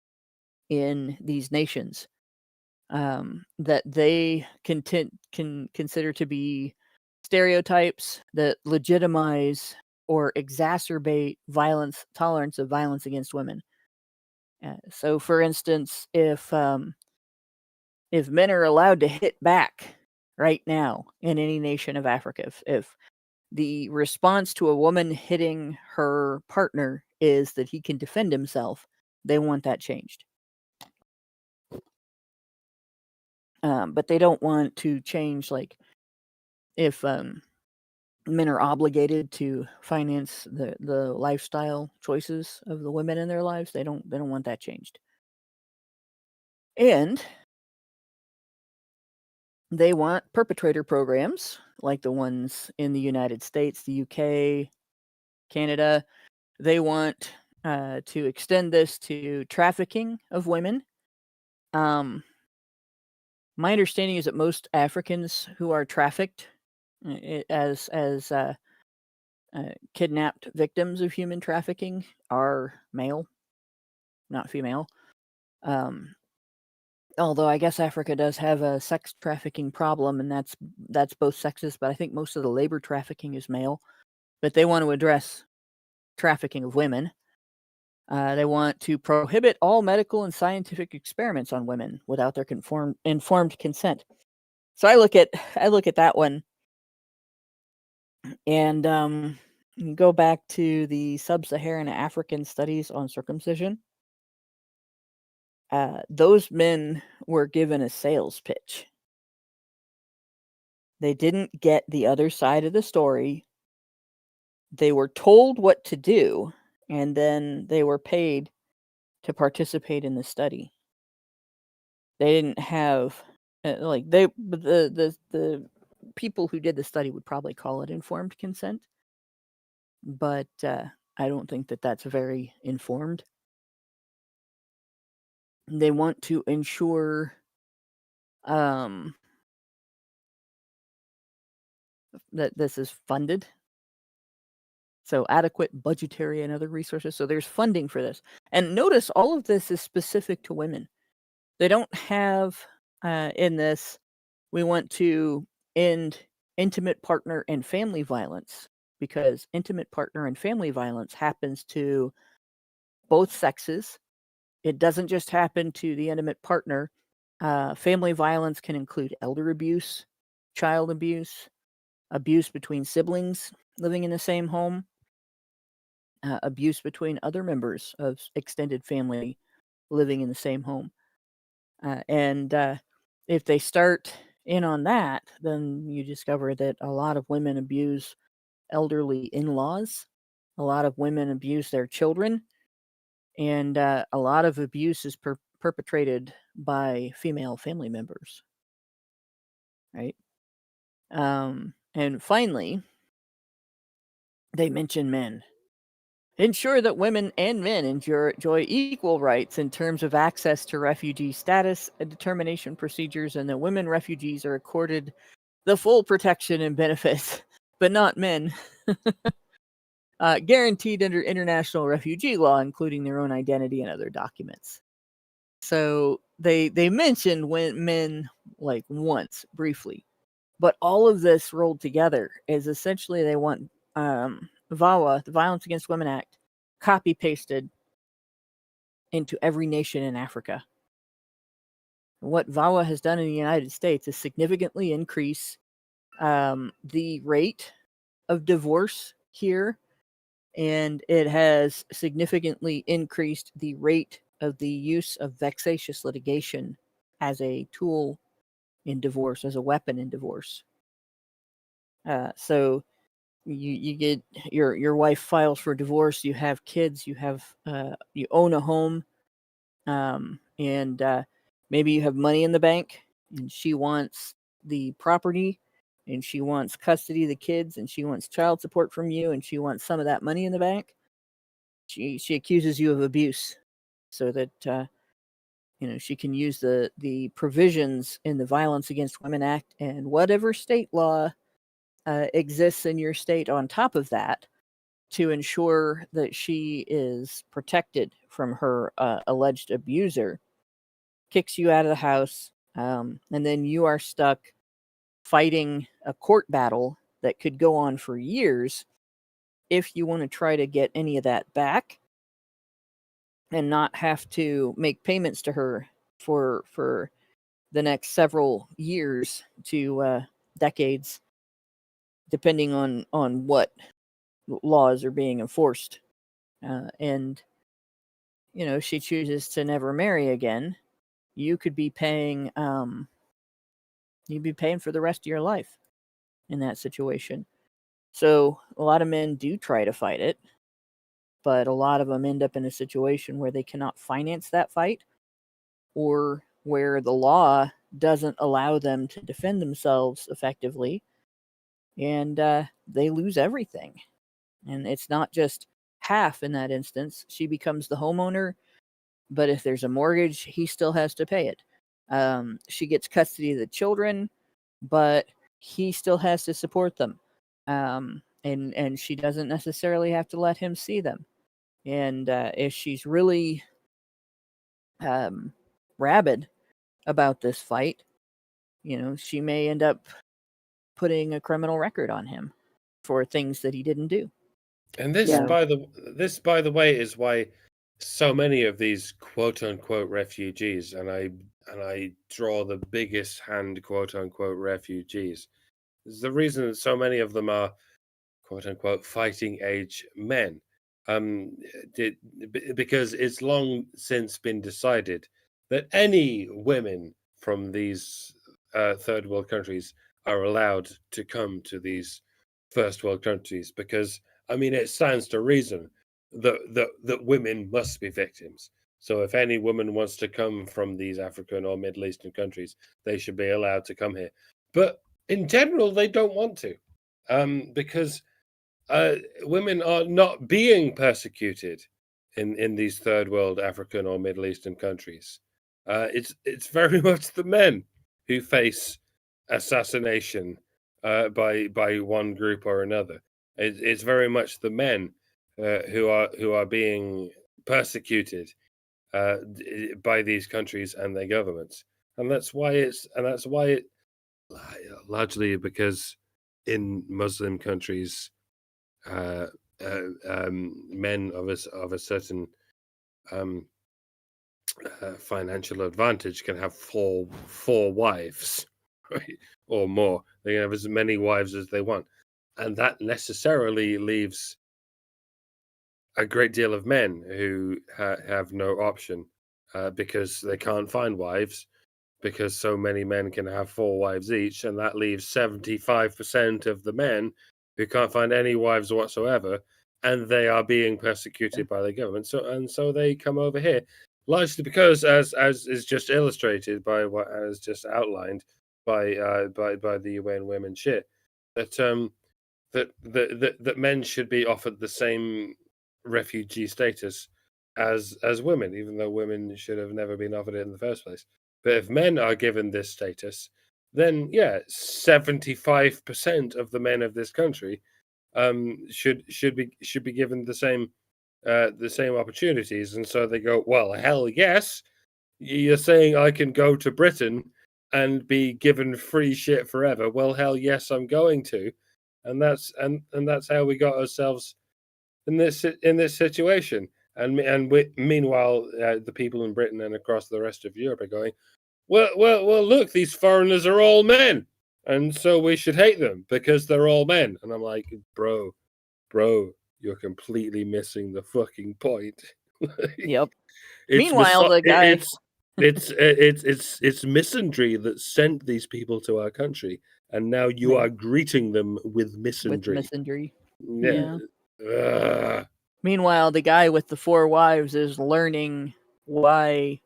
in these nations that they can consider to be stereotypes that legitimize or exacerbate tolerance of violence against women. So, for instance, if men are allowed to hit back right now in any nation of Africa, if the response to a woman hitting her partner is that he can defend himself. They want that changed. But they don't want to change, like, if men are obligated to finance the lifestyle choices of the women in their lives. They don't want that changed. And they want perpetrator programs like the ones in the United States, the UK, Canada. They want to extend this to trafficking of women. My understanding is that most Africans who are trafficked as kidnapped victims of human trafficking are male, not female. Although I guess Africa does have a sex trafficking problem, and that's both sexes, but I think most of the labor trafficking is male. But they want to address trafficking of women. They want to prohibit all medical and scientific experiments on women without their informed consent. So I look at that one, and you go back to the sub-Saharan African studies on circumcision. Those men were given a sales pitch. They didn't get the other side of the story. They were told what to do, and then they were paid to participate in the study. They didn't have the people who did the study would probably call it informed consent, but I don't think that that's very informed. They want to ensure that this is funded. So adequate budgetary and other resources. So there's funding for this. And notice all of this is specific to women. They don't have in this, we want to end intimate partner and family violence, because intimate partner and family violence happens to both sexes. It doesn't just happen to the intimate partner. Family violence can include elder abuse, child abuse, abuse between siblings living in the same home, abuse between other members of extended family living in the same home. And if they start in on that, then you discover that a lot of women abuse elderly in-laws. A lot of women abuse their children. And a lot of abuse is perpetrated by female family members. Right? And finally, they mention men. Ensure that women and men enjoy equal rights in terms of access to refugee status and determination procedures, and that women refugees are accorded the full protection and benefits, but not men, guaranteed under international refugee law, including their own identity and other documents. So they mentioned men like once, briefly, but all of this rolled together is essentially they want VAWA, the Violence Against Women Act, copy-pasted into every nation in Africa. What VAWA has done in the United States is significantly increase the rate of divorce here, and it has significantly increased the rate of the use of vexatious litigation as a tool in divorce, as a weapon in divorce. So you get your wife files for divorce, you have kids, you own a home, and maybe you have money in the bank, and she wants the property, and she wants custody of the kids, and she wants child support from you, and she wants some of that money in the bank. She accuses you of abuse, so that she can use the provisions in the Violence Against Women Act and whatever state law exists in your state on top of that to ensure that she is protected from her alleged abuser, kicks you out of the house, and then you are stuck fighting a court battle that could go on for years if you want to try to get any of that back and not have to make payments to her for the next several years to decades. depending on what laws are being enforced. And, if she chooses to never marry again, you could be paying, you'd be paying for the rest of your life in that situation. So a lot of men do try to fight it, but a lot of them end up in a situation where they cannot finance that fight, or where the law doesn't allow them to defend themselves effectively, and they lose everything. And it's not just half in that instance. She becomes the homeowner, but if there's a mortgage, he still has to pay it. She gets custody of the children, but he still has to support them. And she doesn't necessarily have to let him see them. And if she's really rabid about this fight, she may end up putting a criminal record on him for things that he didn't do. And this, Yeah. by the way, is why so many of these quote unquote refugees, and I draw the biggest hand quote unquote refugees, is the reason that so many of them are quote unquote fighting age men. Because it's long since been decided that any women from these third world countries are allowed to come to these first world countries, because I mean it stands to reason that women must be victims. So if any woman wants to come from these African or Middle Eastern countries, they should be allowed to come here. But in general, they don't want to, because women are not being persecuted in these third world African or Middle Eastern countries. It's very much the men who face assassination by one group or another. It's very much the men who are being persecuted by these countries and their governments, and that's why it largely because in Muslim countries, men of a certain financial advantage can have four wives, right, or more. They can have as many wives as they want, and that necessarily leaves a great deal of men who have no option because they can't find wives, because so many men can have four wives each, and that leaves 75% of the men who can't find any wives whatsoever, and they are being persecuted by the government. So they come over here, largely because, as is just illustrated by what is just outlined by the UN Women shit, that that men should be offered the same refugee status as women, even though women should have never been offered it in the first place. But if men are given this status, then 75% of the men of this country should be given the same opportunities. And so they go, well, hell yes, you're saying I can go to Britain and be given free shit forever. Well, hell yes, I'm going to, and that's how we got ourselves in this situation. And meanwhile, the people in Britain and across the rest of Europe are going, well, look, these foreigners are all men, and so we should hate them because they're all men. And I'm like, bro, you're completely missing the fucking point. Yep. It's Meanwhile, the guy. it's misandry that sent these people to our country, and now you Right. are greeting them with misandry. With misandry. Yeah. Meanwhile, the guy with the 4 wives is learning why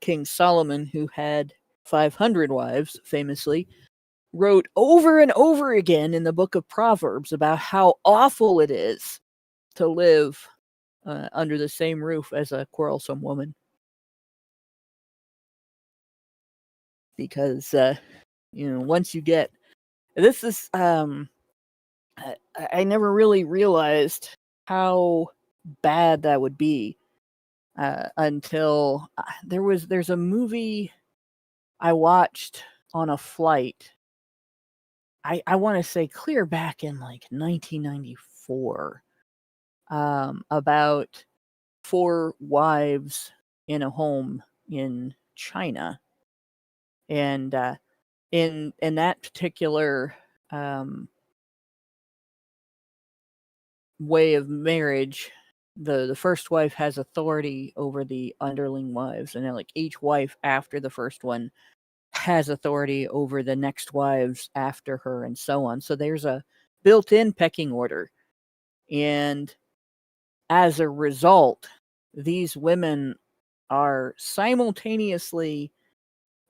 King Solomon, who had 500 wives, famously, wrote over and over again in the book of Proverbs about how awful it is to live under the same roof as a quarrelsome woman. Because, once you get... This is... I never really realized how bad that would be until there's a movie I watched on a flight. I want to say clear back in like 1994, about 4 wives in a home in China, and in that particular way of marriage, the first wife has authority over the underling wives, and then like each wife after the first one has authority over the next wives after her, and so on. So there's a built-in pecking order, and as a result, these women are simultaneously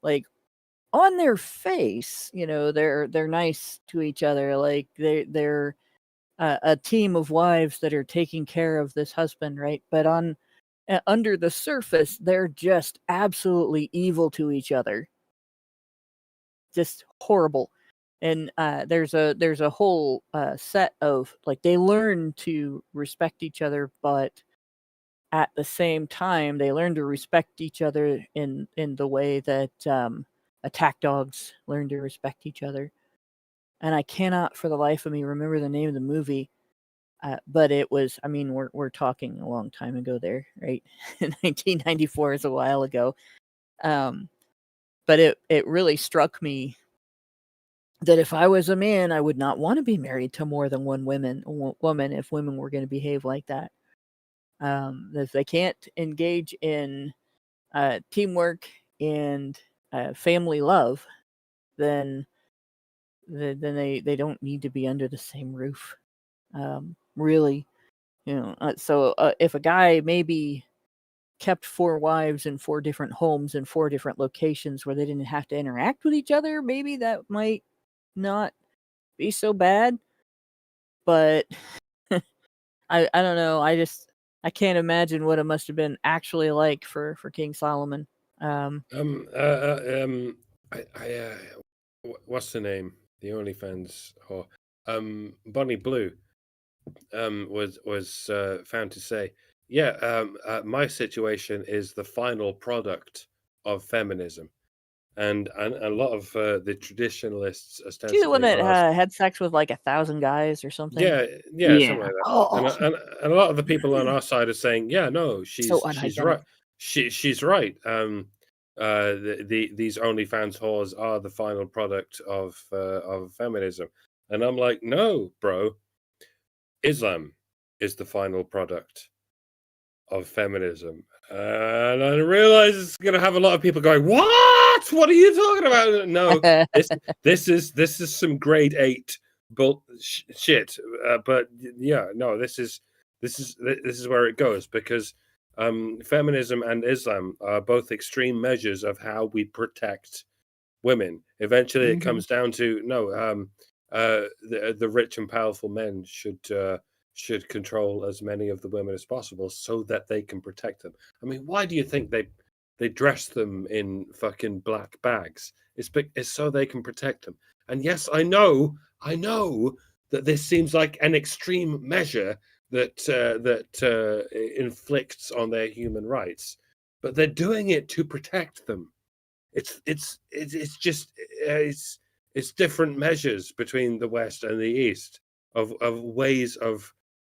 like on their face, they're nice to each other, like they're a team of wives that are taking care of this husband, right? But on under the surface, they're just absolutely evil to each other, just horrible. And there's a whole set of like they learn to respect each other, but at the same time, they learn to respect each other in the way that attack dogs learn to respect each other. And I cannot, for the life of me, remember the name of the movie. But it was, I mean, we're talking a long time ago there, right? 1994 is a while ago. But it really struck me that if I was a man, I would not want to be married to more than one woman if women were going to behave like that. If they can't engage in teamwork and family love, then they don't need to be under the same roof. Really, so if a guy maybe kept 4 wives in 4 different homes in 4 different locations where they didn't have to interact with each other, maybe that might not be so bad. But I don't know. I can't imagine what it must have been actually like for King Solomon. What's the name? The OnlyFans or Bonnie Blue was found to say, my situation is the final product of feminism, and a lot of the traditionalists Is he the ostensibly one that are. had sex with like 1,000 guys or something? Yeah, Yeah. something like that. Oh, And a lot of the people on our side are saying, yeah, no, so she's unhygienic. right. She's right. These OnlyFans whores are the final product of feminism, and I'm like, no, bro. Islam is the final product of feminism, and I realize it's going to have a lot of people going, "What? What are you talking about?" No, this is some grade 8 shit. But yeah, no, this is where it goes, because feminism and Islam are both extreme measures of how we protect women. Eventually, it comes down to no. The rich and powerful men should control as many of the women as possible so that they can protect them. I mean, why do you think they dress them in fucking black bags? It's so they can protect them. And yes, I know that this seems like an extreme measure that inflicts on their human rights, but they're doing it to protect them. It's different measures between the West and the East of ways of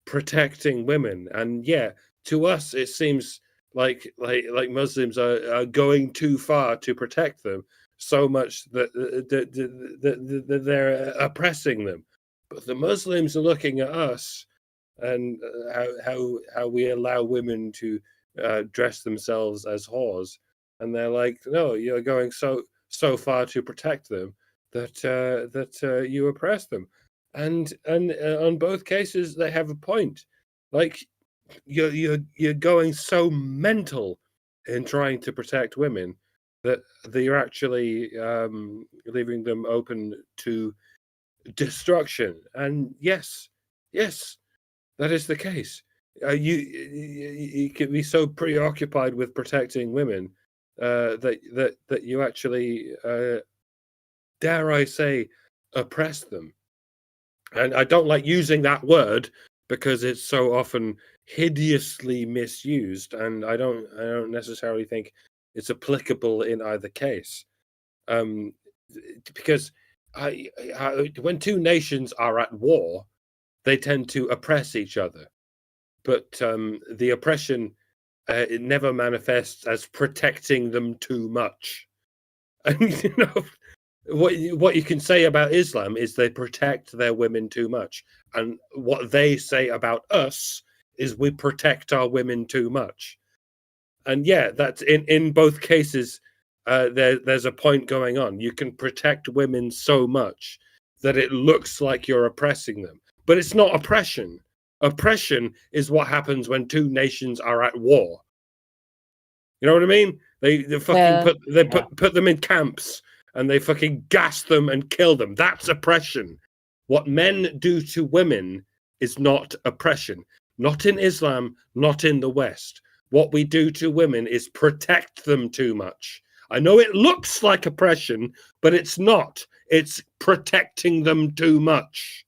protecting women. And yeah, to us it seems like Muslims are going too far to protect them, so much that they're oppressing them. But the Muslims are looking at us and how we allow women to dress themselves as whores, and they're like, no, you're going so far to protect them that you oppress them. And on both cases they have a point. Like, you're going so mental in trying to protect women that you're actually leaving them open to destruction. And yes, that is the case. You can be so preoccupied with protecting women that you actually, dare I say, oppress them. And I don't like using that word because it's so often hideously misused, and I don't necessarily think it's applicable in either case. Because when two nations are at war, they tend to oppress each other. But the oppression, it never manifests as protecting them too much. And what you can say about Islam is they protect their women too much, And what they say about us is we protect our women too much. And yeah, that's in both cases. There's a point going on. You can protect women so much that it looks like you're oppressing them, but it's not oppression. Oppression is what happens when two nations are at war. You know what I mean? They fucking put them in camps and they fucking gas them and kill them. That's oppression. What men do to women is not oppression. Not in Islam, not in the West. What we do to women is protect them too much. I know it looks like oppression, but it's not. It's protecting them too much.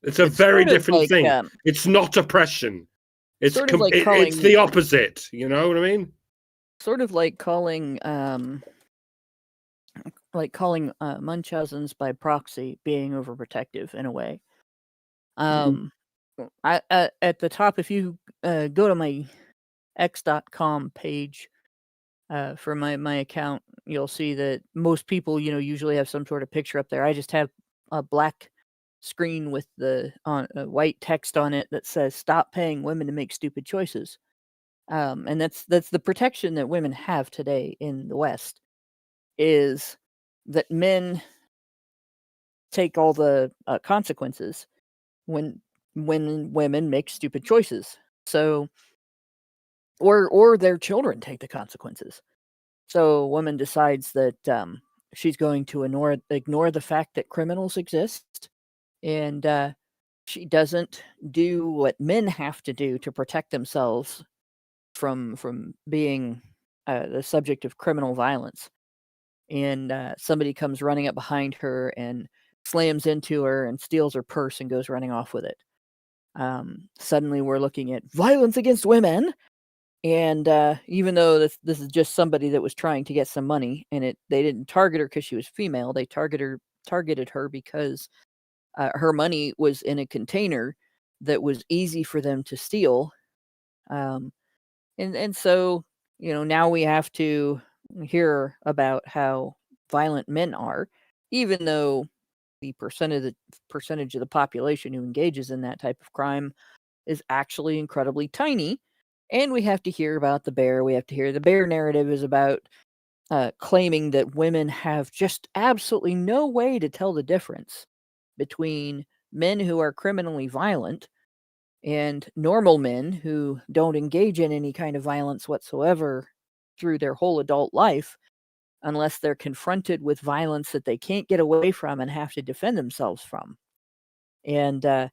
It's a very different thing. It's not oppression. It's it's the opposite. You know what I mean? Sort of like calling Munchausen's by proxy being overprotective in a way. I at the top, if you go to my x.com page for my account, you'll see that most people, usually have some sort of picture up there. I just have a black screen with the white text on it that says "Stop paying women to make stupid choices." And that's the protection that women have today in the West, is that men take all the consequences when women make stupid choices. So, or their children take the consequences. So, a woman decides that she's going to ignore the fact that criminals exist, and she doesn't do what men have to do to protect themselves from being the subject of criminal violence. And somebody comes running up behind her and slams into her and steals her purse and goes running off with it. Suddenly we're looking at violence against women. And even though this is just somebody that was trying to get some money, and they didn't target her because she was female, they targeted her because her money was in a container that was easy for them to steal. And so, now we have to hear about how violent men are, even though the percentage of the population who engages in that type of crime is actually incredibly tiny. And we have to hear about the bear. We have to hear the bear narrative is about claiming that women have just absolutely no way to tell the difference between men who are criminally violent and normal men who don't engage in any kind of violence whatsoever through their whole adult life, unless they're confronted with violence that they can't get away from and have to defend themselves from. And they'll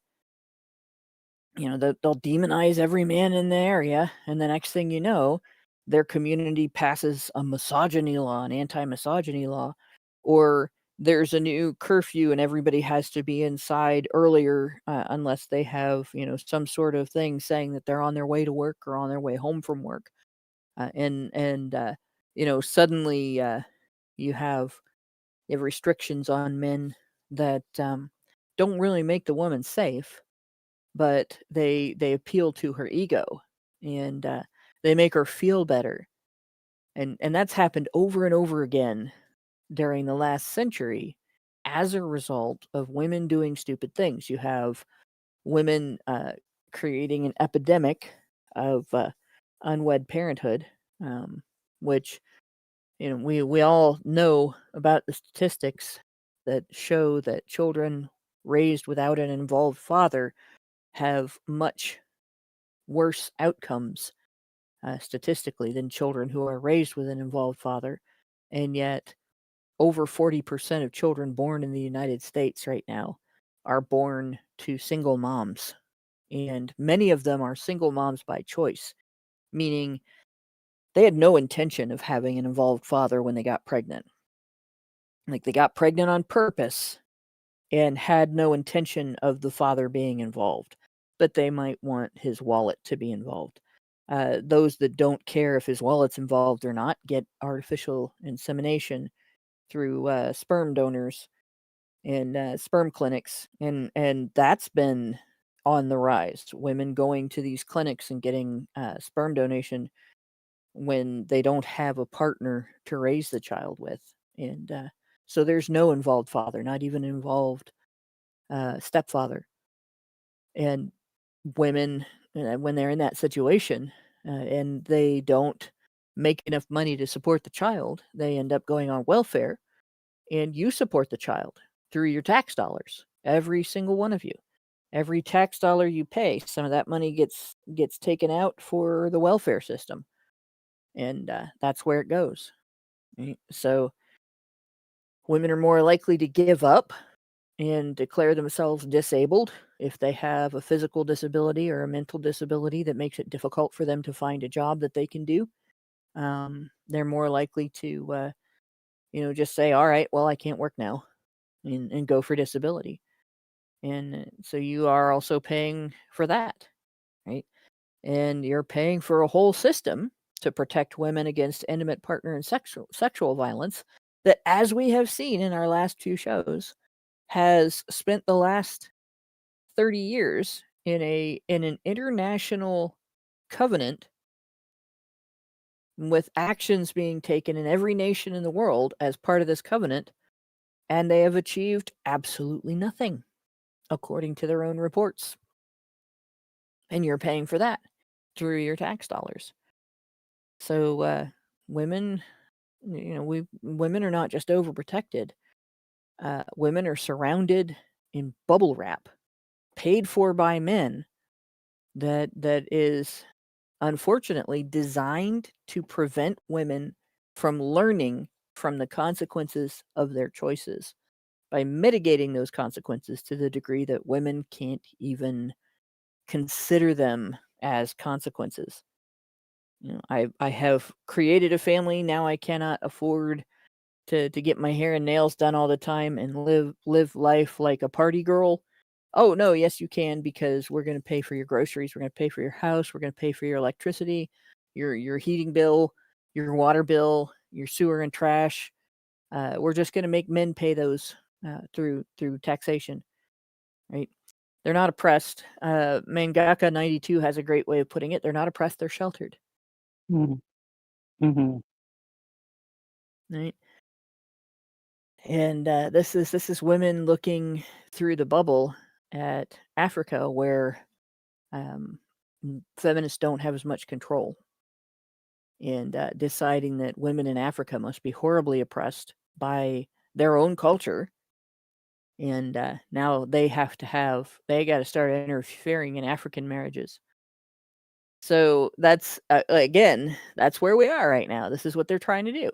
demonize every man in the area, and the next thing you know, their community passes a misogyny law, an anti-misogyny law, or there's a new curfew and everybody has to be inside earlier unless they have, some sort of thing saying that they're on their way to work or on their way home from work. Suddenly you have restrictions on men that don't really make the woman safe, but they appeal to her ego, and they make her feel better. And that's happened over and over again during the last century as a result of women doing stupid things. You have women creating an epidemic of unwed parenthood, which we all know about the statistics that show that children raised without an involved father have much worse outcomes statistically than children who are raised with an involved father. And yet over 40% of children born in the United States right now are born to single moms. And many of them are single moms by choice, meaning they had no intention of having an involved father when they got pregnant. Like, they got pregnant on purpose and had no intention of the father being involved, but they might want his wallet to be involved. Those that don't care if his wallet's involved or not get artificial insemination through sperm donors and sperm clinics, and that's been on the rise. Women going to these clinics and getting sperm donation when they don't have a partner to raise the child with, and so there's no involved father, not even involved stepfather. And women, when they're in that situation and they don't make enough money to support the child, they end up going on welfare, and you support the child through your tax dollars, every single one of you. Every tax dollar you pay, some of that money gets taken out for the welfare system, and that's where it goes. Right? So women are more likely to give up and declare themselves disabled if they have a physical disability or a mental disability that makes it difficult for them to find a job that they can do. They're more likely to, just say, "All right, well, I can't work now," and go for disability. And so you are also paying for that, right? And you're paying for a whole system to protect women against intimate partner and sexual violence that, as we have seen in our last two shows, has spent the last 30 years in an international covenant with actions being taken in every nation in the world as part of this covenant, and they have achieved absolutely nothing, according to their own reports. And you're paying for that through your tax dollars. So women, women are not just overprotected. Women are surrounded in bubble wrap, paid for by men, that is unfortunately designed to prevent women from learning from the consequences of their choices by mitigating those consequences to the degree that women can't even consider them as consequences. I have created a family. Now I cannot afford to get my hair and nails done all the time and live life like a party girl. Oh no, yes you can, because we're going to pay for your groceries, we're going to pay for your house, we're going to pay for your electricity, your heating bill, your water bill, your sewer and trash. We're just going to make men pay those through taxation, right? They're not oppressed. Mangaka 92 has a great way of putting it. They're not oppressed, they're sheltered, Mm-hmm. right? And this is women looking through the bubble at Africa, where feminists don't have as much control, and deciding that women in Africa must be horribly oppressed by their own culture, and now they got to start interfering in African marriages. So that's again, that's where we are right now. This is what they're trying to do.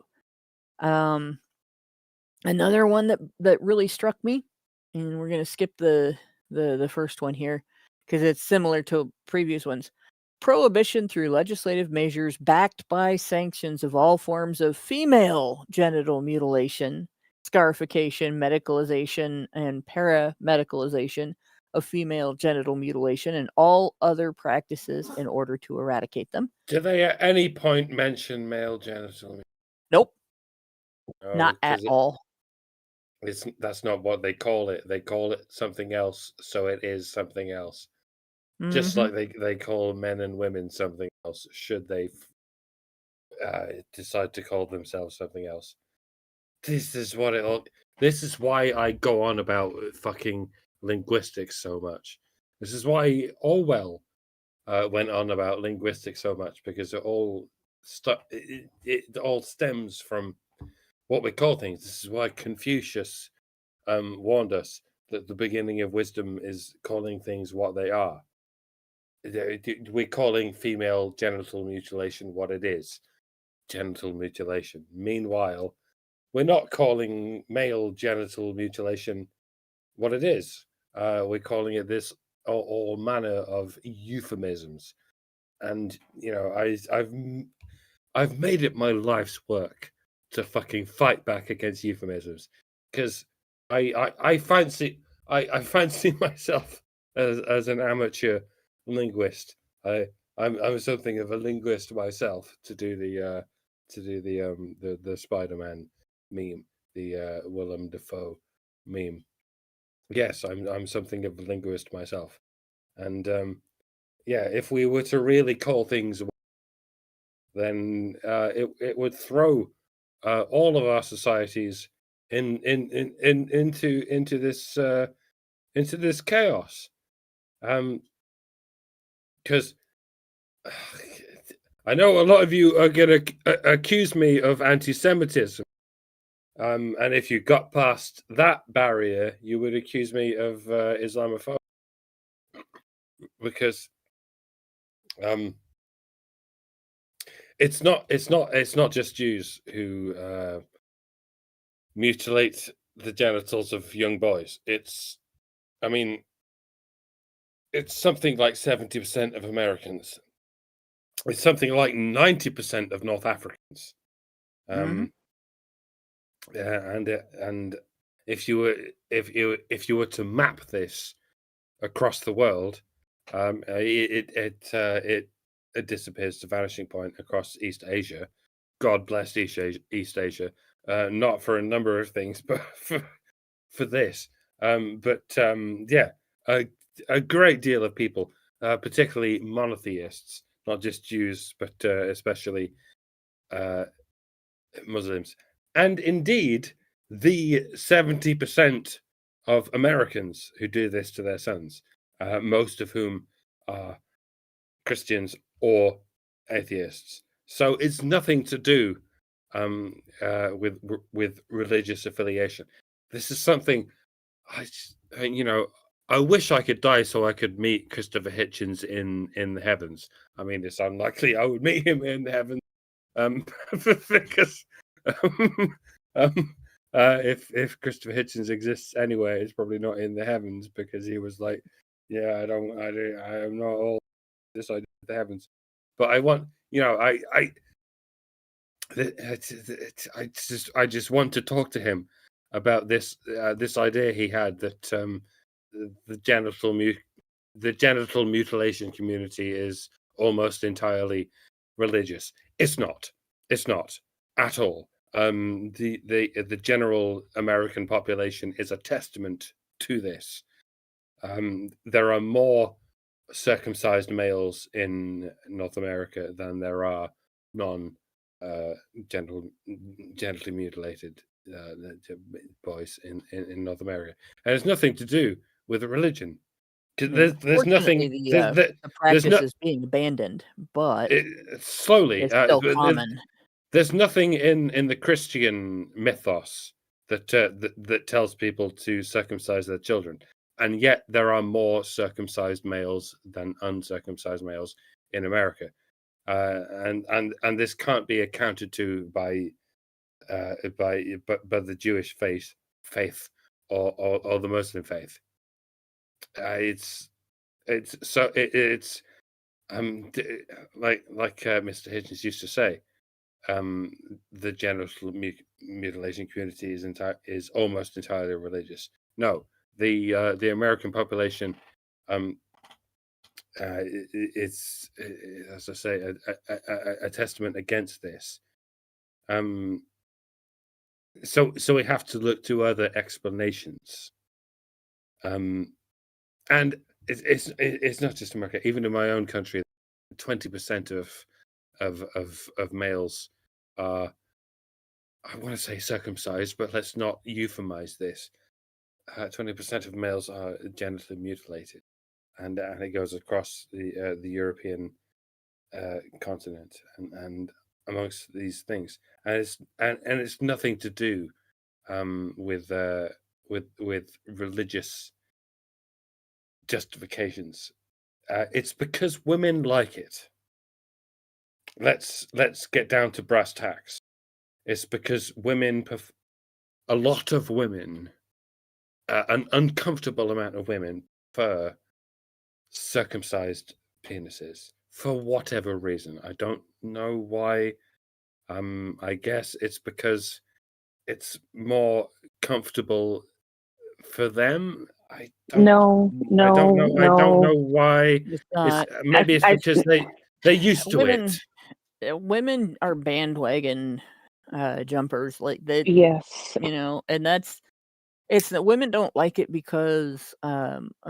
Another one that really struck me, and we're gonna skip the first one here because it's similar to previous ones. Prohibition through legislative measures backed by sanctions of all forms of female genital mutilation, scarification, medicalization, and paramedicalization of female genital mutilation and all other practices in order to eradicate them. Do they at any point mention male genital? Nope, No, not at all. that's not what they call it. They call it something else, so it is something else. Just Mhm. like they call men and women something else, should they decide to call themselves something else. This is what it all. This is why I go on about fucking linguistics so much. This is why Orwell went on about linguistics so much, because it all it all stems from what we call things. This is why Confucius warned us that the beginning of wisdom is calling things what they are. We're calling female genital mutilation what it is, genital mutilation. Meanwhile, we're not calling male genital mutilation what it is. We're calling it this all manner of euphemisms, and I've made it my life's work to fucking fight back against euphemisms, because I fancy myself as an amateur linguist. I'm something of a linguist myself, to do the Spider-Man meme, the Willem Dafoe meme. Yes, I'm something of a linguist myself, and yeah, if we were to really call things, then it would throw all of our societies into this chaos. Because I know a lot of you are going to accuse me of anti-Semitism. And if you got past that barrier, you would accuse me of Islamophobia, because it's not just Jews who mutilate the genitals of young boys. It's something like 70% of Americans. It's something like 90% of North Africans. Mhm. Yeah, and if you were to map this across the world, it disappears to vanishing point across East Asia. God bless East Asia, not for a number of things, but for this. Yeah, a great deal of people, particularly monotheists, not just Jews, but especially Muslims, and indeed the 70% of Americans who do this to their sons, most of whom are Christians or atheists. So it's nothing to do with religious affiliation. This is something I wish I could die so I could meet Christopher Hitchens in the heavens. I mean, it's unlikely I would meet him in the heavens, because if Christopher Hitchens exists anywhere, it's probably not in the heavens, because he was like, yeah, I am not all this idea of the heavens, but I want, I just want to talk to him about this idea he had that the genital mutilation community is almost entirely religious. It's not at all. The general American population is a testament to this. There are more circumcised males in North America than there are genitally mutilated boys in North America, and it's nothing to do with religion. There's Fortunately, nothing. the There's practice no is being abandoned, but slowly. it's still common. There's nothing in the Christian mythos that tells people to circumcise their children, and yet there are more circumcised males than uncircumcised males in America, and this can't be accounted to by the Jewish faith or the Muslim faith. It's like Mr. Hitchens used to say. The genital mutilation community is almost entirely religious. No, the American population it's, as I say, a testament against this. So we have to look to other explanations. And it's not just America. Even in my own country, 20% of males are, I want to say, circumcised, but let's not euphemize this. 20% of males are genitally mutilated, and it goes across the European continent and amongst these things, and it's nothing to do with religious justifications. It's because women like it. Let's get down to brass tacks. It's because a lot of women, an uncomfortable amount of women, prefer circumcised penises for whatever reason. I don't know why. I guess it's because it's more comfortable for them. I don't know. I don't know why. It's not. Maybe it's because they're used to it. Women are bandwagon jumpers, like they, Yes. and it's that women don't like it because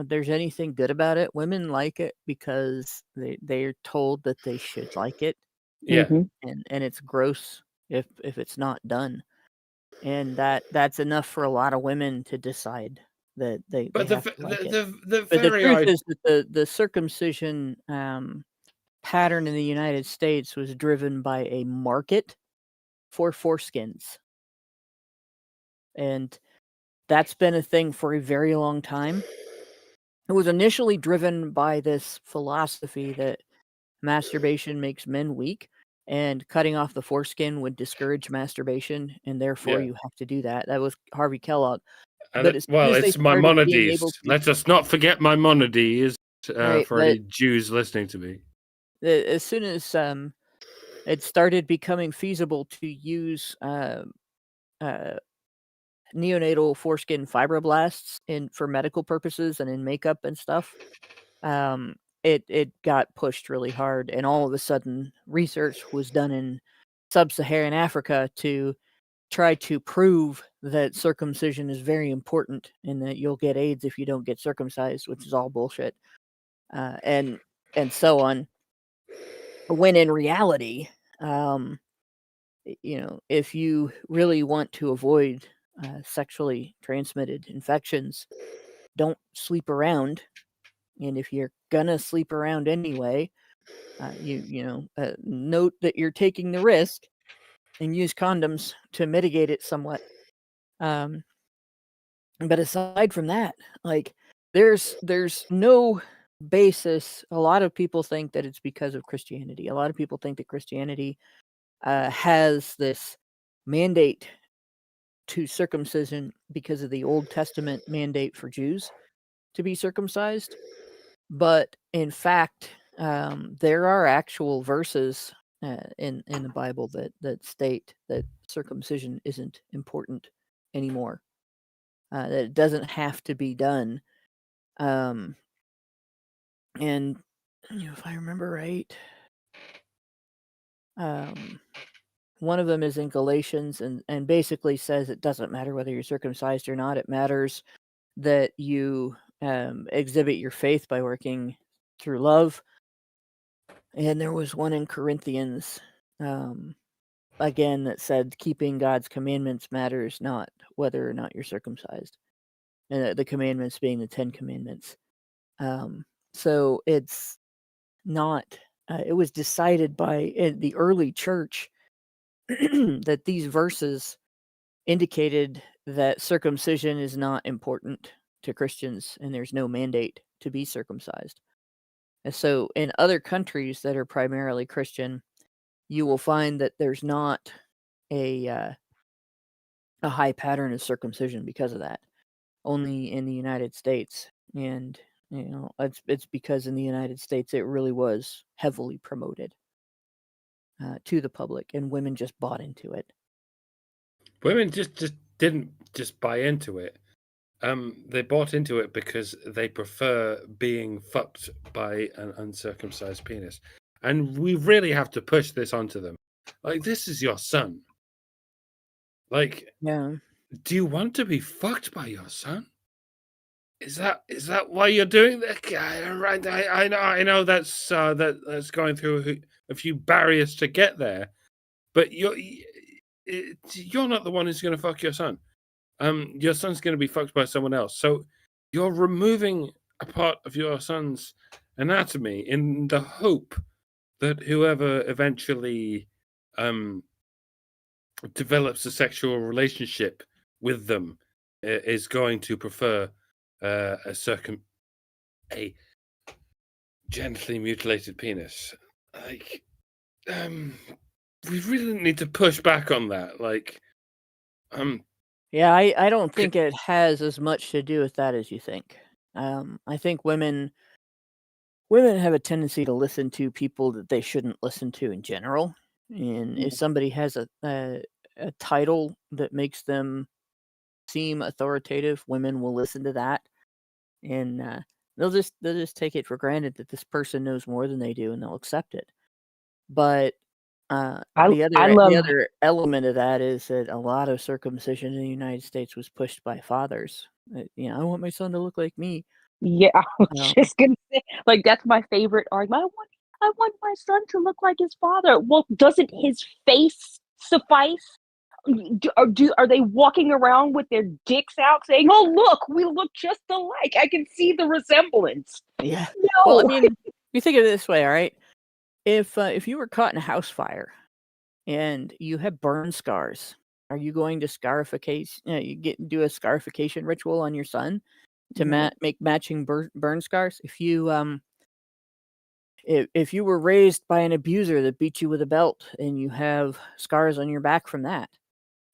there's anything good about it. Women like it because they're told that they should like it. Yeah. Mm-hmm. And it's gross if it's not done, and that's enough for a lot of women to decide that they But have to like it. the But the very truth is that the circumcision pattern in the United States was driven by a market for foreskins. And that's been a thing for a very long time. It was initially driven by this philosophy that masturbation makes men weak, and cutting off the foreskin would discourage masturbation, and therefore Yeah. you have to do that. That was Harvey Kellogg. And But as soon as they it's started being able Maimonides. to, Let's just not forget Maimonides right, for but any Jews listening to me. as soon as it started becoming feasible to use neonatal foreskin fibroblasts for medical purposes and in makeup and stuff, it got pushed really hard, and all of a sudden research was done in sub-Saharan Africa to try to prove that circumcision is very important and that you'll get AIDS if you don't get circumcised, which is all bullshit, and so on. When in reality, if you really want to avoid sexually transmitted infections, don't sleep around. And if you're gonna sleep around anyway, note that you're taking the risk and use condoms to mitigate it somewhat. But aside from that, like there's no basis. A lot of people think that it's because of Christianity. A lot of people think that Christianity has this mandate to circumcision because of the Old Testament mandate for Jews to be circumcised. But in fact, there are actual verses in the Bible that state that circumcision isn't important anymore. That it doesn't have to be done. And if I remember right, one of them is in Galatians and basically says it doesn't matter whether you're circumcised or not. It matters that you exhibit your faith by working through love. And there was one in Corinthians, again, that said keeping God's commandments matters, not whether or not you're circumcised. And the commandments being the 10 Commandments. So it's not, it was decided by the early church that these verses indicated that circumcision is not important to Christians and there's no mandate to be circumcised. And so in other countries that are primarily Christian, you will find that there's not a high pattern of circumcision because of that. Only in the United States, and it's because in the United States it really was heavily promoted to the public, and women just bought into it. Women just didn't just buy into it. They bought into it because they prefer being fucked by an uncircumcised penis. And we really have to push this onto them. Like, this is your son. Like, Yeah. do you want to be fucked by your son? Is that why you're doing that? Right, I know that's going through a few barriers to get there, but you're not the one who's going to fuck your son. Your son's going to be fucked by someone else. So you're removing a part of your son's anatomy in the hope that whoever eventually develops a sexual relationship with them is going to prefer a gently mutilated penis. Like, we really need to push back on that. Like, yeah, I don't think it has as much to do with that as you think. I think women have a tendency to listen to people that they shouldn't listen to in general. And if somebody has a title that makes them seem authoritative, women will listen to that, and they'll just take it for granted that this person knows more than they do, and they'll accept it. But the other element of that is that a lot of circumcision in the United States was pushed by fathers. I want my son to look like me. Yeah, I was just gonna say, like, that's my favorite argument. I want my son to look like his father. Well, doesn't his face suffice? Are they walking around with their dicks out saying, "Oh, look, we look just alike. I can see the resemblance." Yeah. Well, I No. mean, you think of it this way, all right? If you were caught in a house fire and you have burn scars, are you going to do a scarification ritual on your son to No. make matching burn scars? If you were raised by an abuser that beat you with a belt and you have scars on your back from that,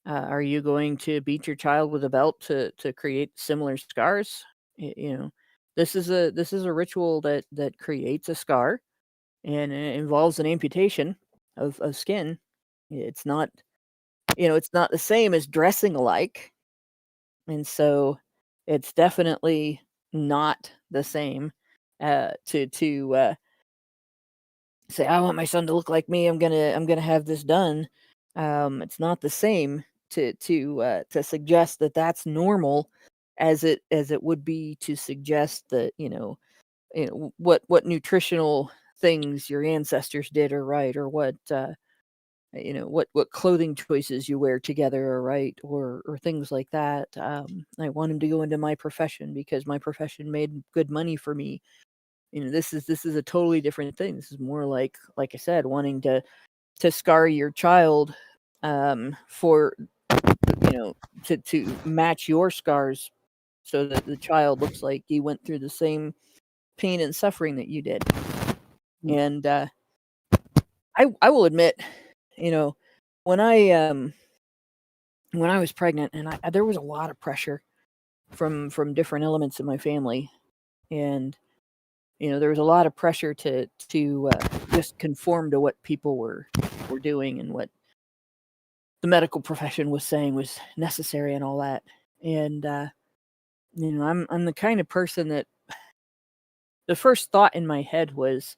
are you going to beat your child with a belt to create similar scars? You know, this is a ritual that creates a scar, and it involves an amputation of skin. It's not, it's not the same as dressing alike, and so it's definitely not the same. To say I want my son to look like me. I'm gonna have this done. It's not the same to suggest that that's normal as it would be to suggest that what nutritional things your ancestors did are right, or what clothing choices you wear together are right, or things like that. I want him to go into my profession because my profession made good money for me. This is a totally different thing. This is more like I said, wanting to scar your child, for to match your scars so that the child looks like he went through the same pain and suffering that you did. And I will admit, you know, when I was pregnant, and there was a lot of pressure from different elements in my family, and there was a lot of pressure to just conform to what people were doing and what the medical profession was saying was necessary and all that. And I'm the kind of person that the first thought in my head was,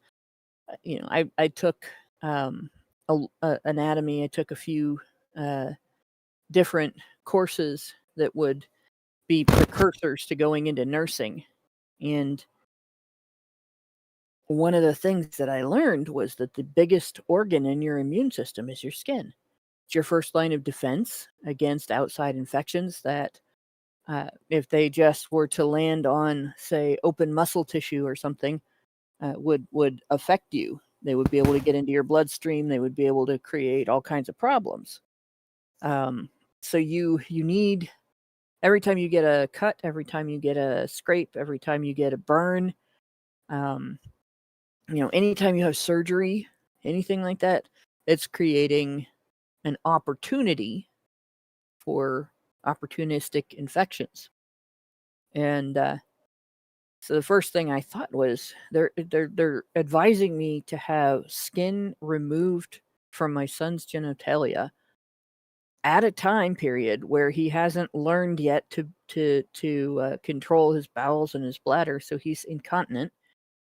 I took anatomy. I took a few uh, different courses that would be precursors to going into nursing. And one of the things that I learned was that the biggest organ in your immune system is your skin. It's your first line of defense against outside infections that, if they just were to land on, say, open muscle tissue or something, would affect you. They would be able to get into your bloodstream. They would be able to create all kinds of problems. So you need, every time you get a cut, every time you get a scrape, every time you get a burn, anytime you have surgery, anything like that, it's creating an opportunity for opportunistic infections. And so the first thing I thought was they're advising me to have skin removed from my son's genitalia at a time period where he hasn't learned yet to control his bowels and his bladder, so he's incontinent,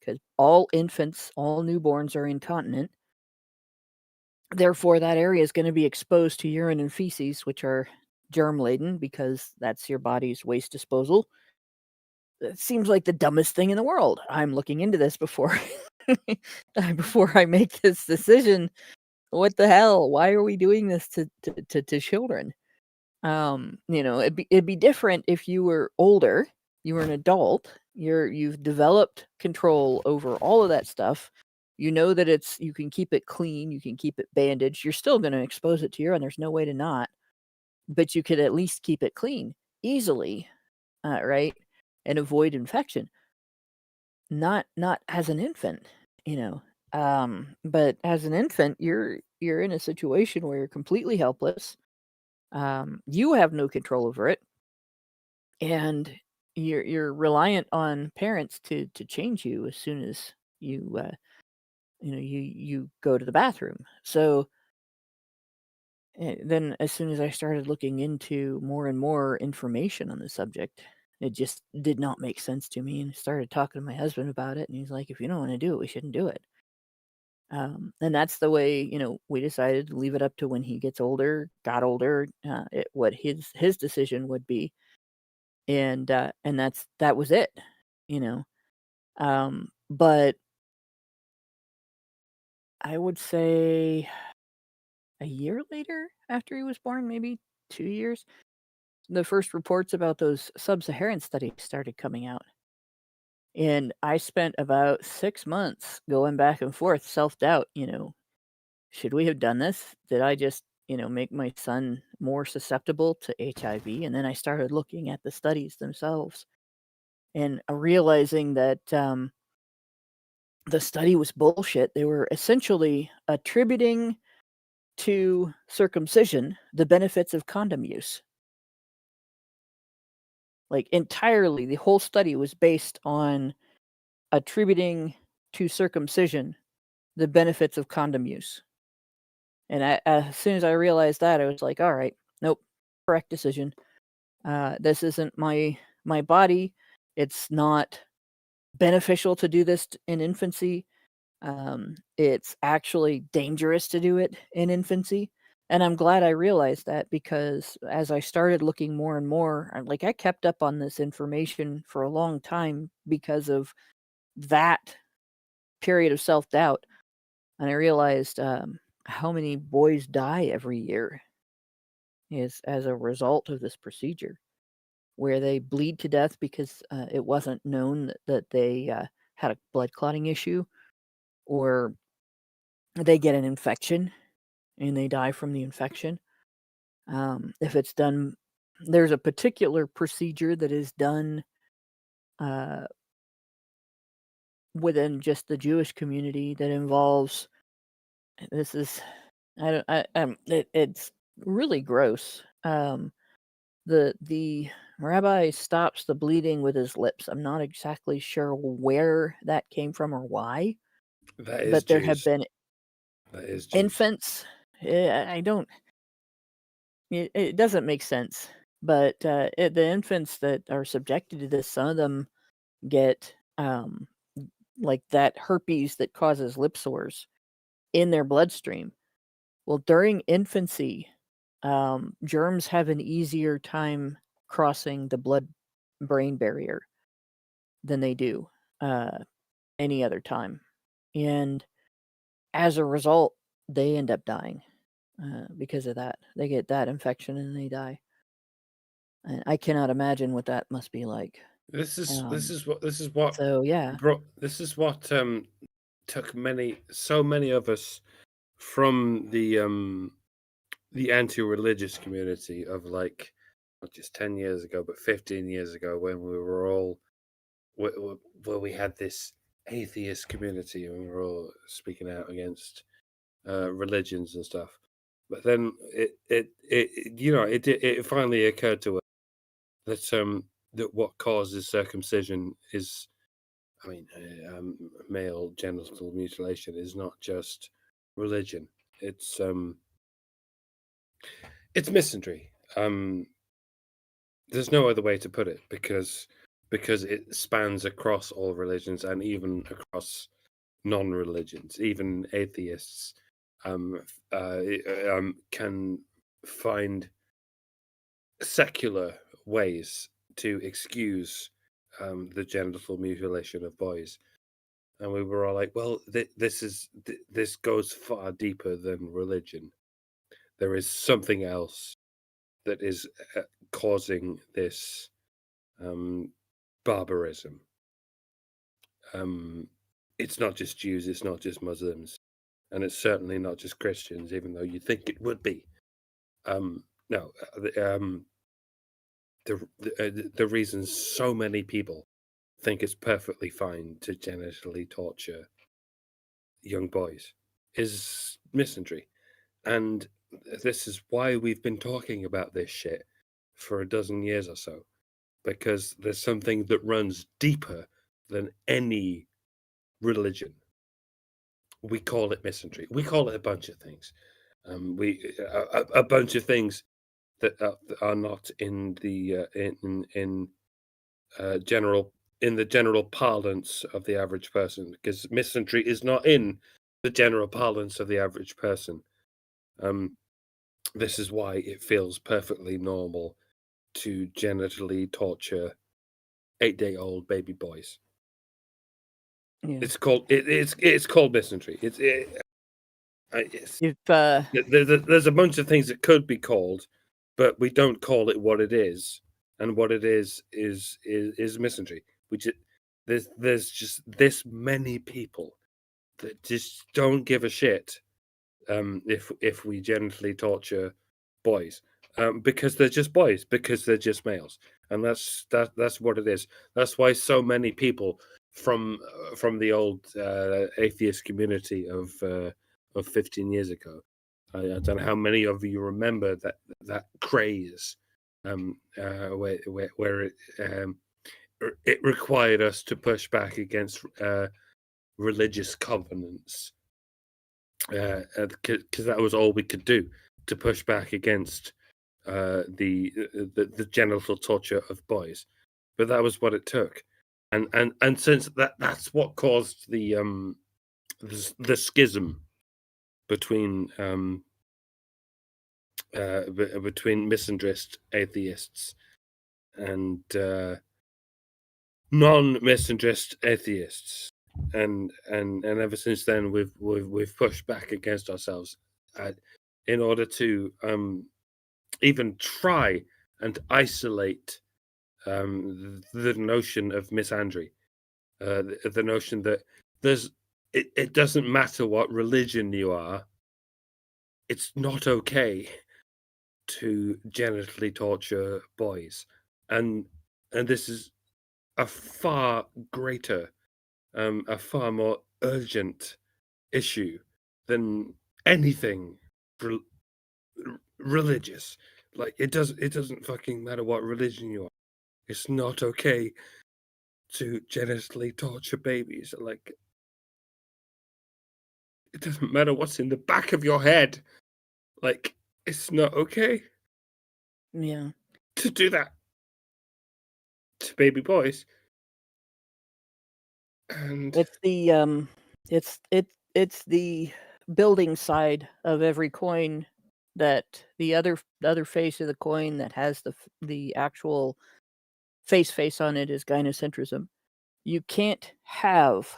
because all infants, all newborns are incontinent. Therefore, that area is going to be exposed to urine and feces, which are germ laden, because that's your body's waste disposal. It seems like the dumbest thing in the world. I'm looking into this before before I make this decision. What the hell? Why are we doing this to children? It'd be different if you were older, you were an adult, you've developed control over all of that stuff. You know that you can keep it clean, you can keep it bandaged. You're still going to expose it to urine. There's no way to not, but you could at least keep it clean easily, right, and avoid infection. Not as an infant, you know. But as an infant, you're in a situation where you're completely helpless. You have no control over it, and you're reliant on parents to change you as soon as you go to the bathroom. So then, as soon as I started looking into more and more information on the subject, it just did not make sense to me. And I started talking to my husband about it, and he's like, "If you don't want to do it, we shouldn't do it." And that's the way, we decided to leave it up to when he got older, what his decision would be, and that was it, you know. But I would say a year later after he was born, maybe 2 years, the first reports about those sub-Saharan studies started coming out. And I spent about 6 months going back and forth, self-doubt, should we have done this? Did I just, make my son more susceptible to HIV? And then I started looking at the studies themselves and realizing that the study was bullshit. They were essentially attributing to circumcision the benefits of condom use. Like entirely, the whole study was based on attributing to circumcision the benefits of condom use. And as soon as I realized that, I was like, all right, nope, correct decision. This isn't my body. It's not beneficial to do this in infancy. It's actually dangerous to do it in infancy. And I'm glad I realized that, because as I started looking more and more, I kept up on this information for a long time because of that period of self-doubt. And I realized how many boys die every year is as a result of this procedure, where they bleed to death because it wasn't known that they had a blood clotting issue, or they get an infection and they die from the infection. If it's done, there's a particular procedure that is done uh, within just the Jewish community that involves, this is, it's really gross. The rabbi stops the bleeding with his lips. I'm not exactly sure where that came from or why, That is but there have Jews. been That is Jews. infants. I don't. It doesn't make sense. But the infants that are subjected to this, some of them get like that herpes that causes lip sores in their bloodstream. Well, during infancy, germs have an easier time crossing the blood-brain barrier than they do any other time. And as a result, they end up dying because of that. They get that infection and they die. And I cannot imagine what that must be like. This is So yeah, took so many of us from the anti-religious community of, like, not just 10 years ago but 15 years ago, when we were all where we had this atheist community and we were all speaking out against religions and stuff. But then it finally occurred to us that what causes circumcision is, I mean, male genital mutilation is not just religion. It's misandry. There's no other way to put it, because it spans across all religions and even across non-religions. Even atheists can find secular ways to excuse the genital mutilation of boys. And we were all like, well, this goes far deeper than religion. There is something else that is causing this barbarism. It's not just Jews, it's not just Muslims, and it's certainly not just Christians, even though you think it would be. No, the reason so many people think it's perfectly fine to genitally torture young boys is misandry. And this is why we've been talking about this shit for a dozen years or so, because there's something that runs deeper than any religion. We call it misandry. We call it a bunch of things. A bunch of things that are not in the general parlance of the average person, because misandry is not in the general parlance of the average person. This is why it feels perfectly normal to genitally torture 8-day-old baby boys. yeah. It's called misandry. Yes. If There's a bunch of things that could be called, but we don't call it what it is, and what it is misandry. There's just this many people that just don't give a shit if we genitally torture boys, because they're just boys, because they're just males, and that's what it is. That's why so many people from the old atheist community of 15 years ago. I don't know how many of you remember that craze, where it required us to push back against religious covenants, because that was all we could do to push back against the genital torture of boys. But that was what it took, and since that's what caused the schism between misandrist atheists and non-misandrist atheists, and ever since then we've pushed back against ourselves in order to even try and isolate the notion of misandry, the notion that it doesn't matter what religion you are, it's not okay to genitally torture boys, and this is a far greater, a far more urgent issue than anything religious. Like it doesn't fucking matter what religion you are. It's not okay to genitally torture babies. Like it doesn't matter what's in the back of your head. Like it's not okay yeah, to do that to baby boys. And it's the it's the building side of every coin, that the other face of the coin that has the actual face on it is gynocentrism. You can't have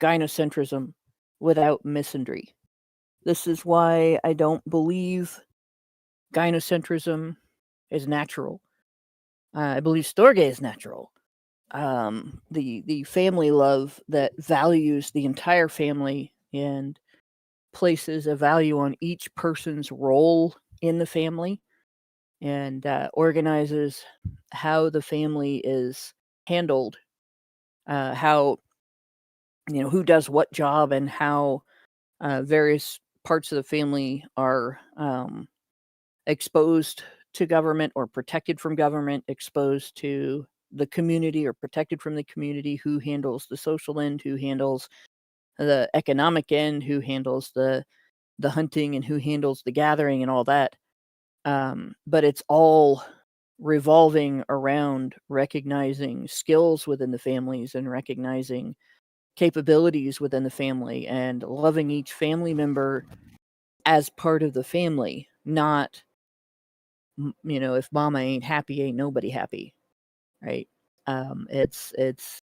gynocentrism without misandry. This is why I don't believe gynocentrism is natural. I believe storge is natural. The family love that values the entire family and places a value on each person's role in the family, and organizes how the family is handled, how who does what job, and how various parts of the family are exposed to government or protected from government, exposed to the community or protected from the community, who handles the social end, who handles the economic end, who handles the hunting, and who handles the gathering and all that. But it's all revolving around recognizing skills within the families and recognizing capabilities within the family and loving each family member as part of the family, not if mama ain't happy, ain't nobody happy, right? It's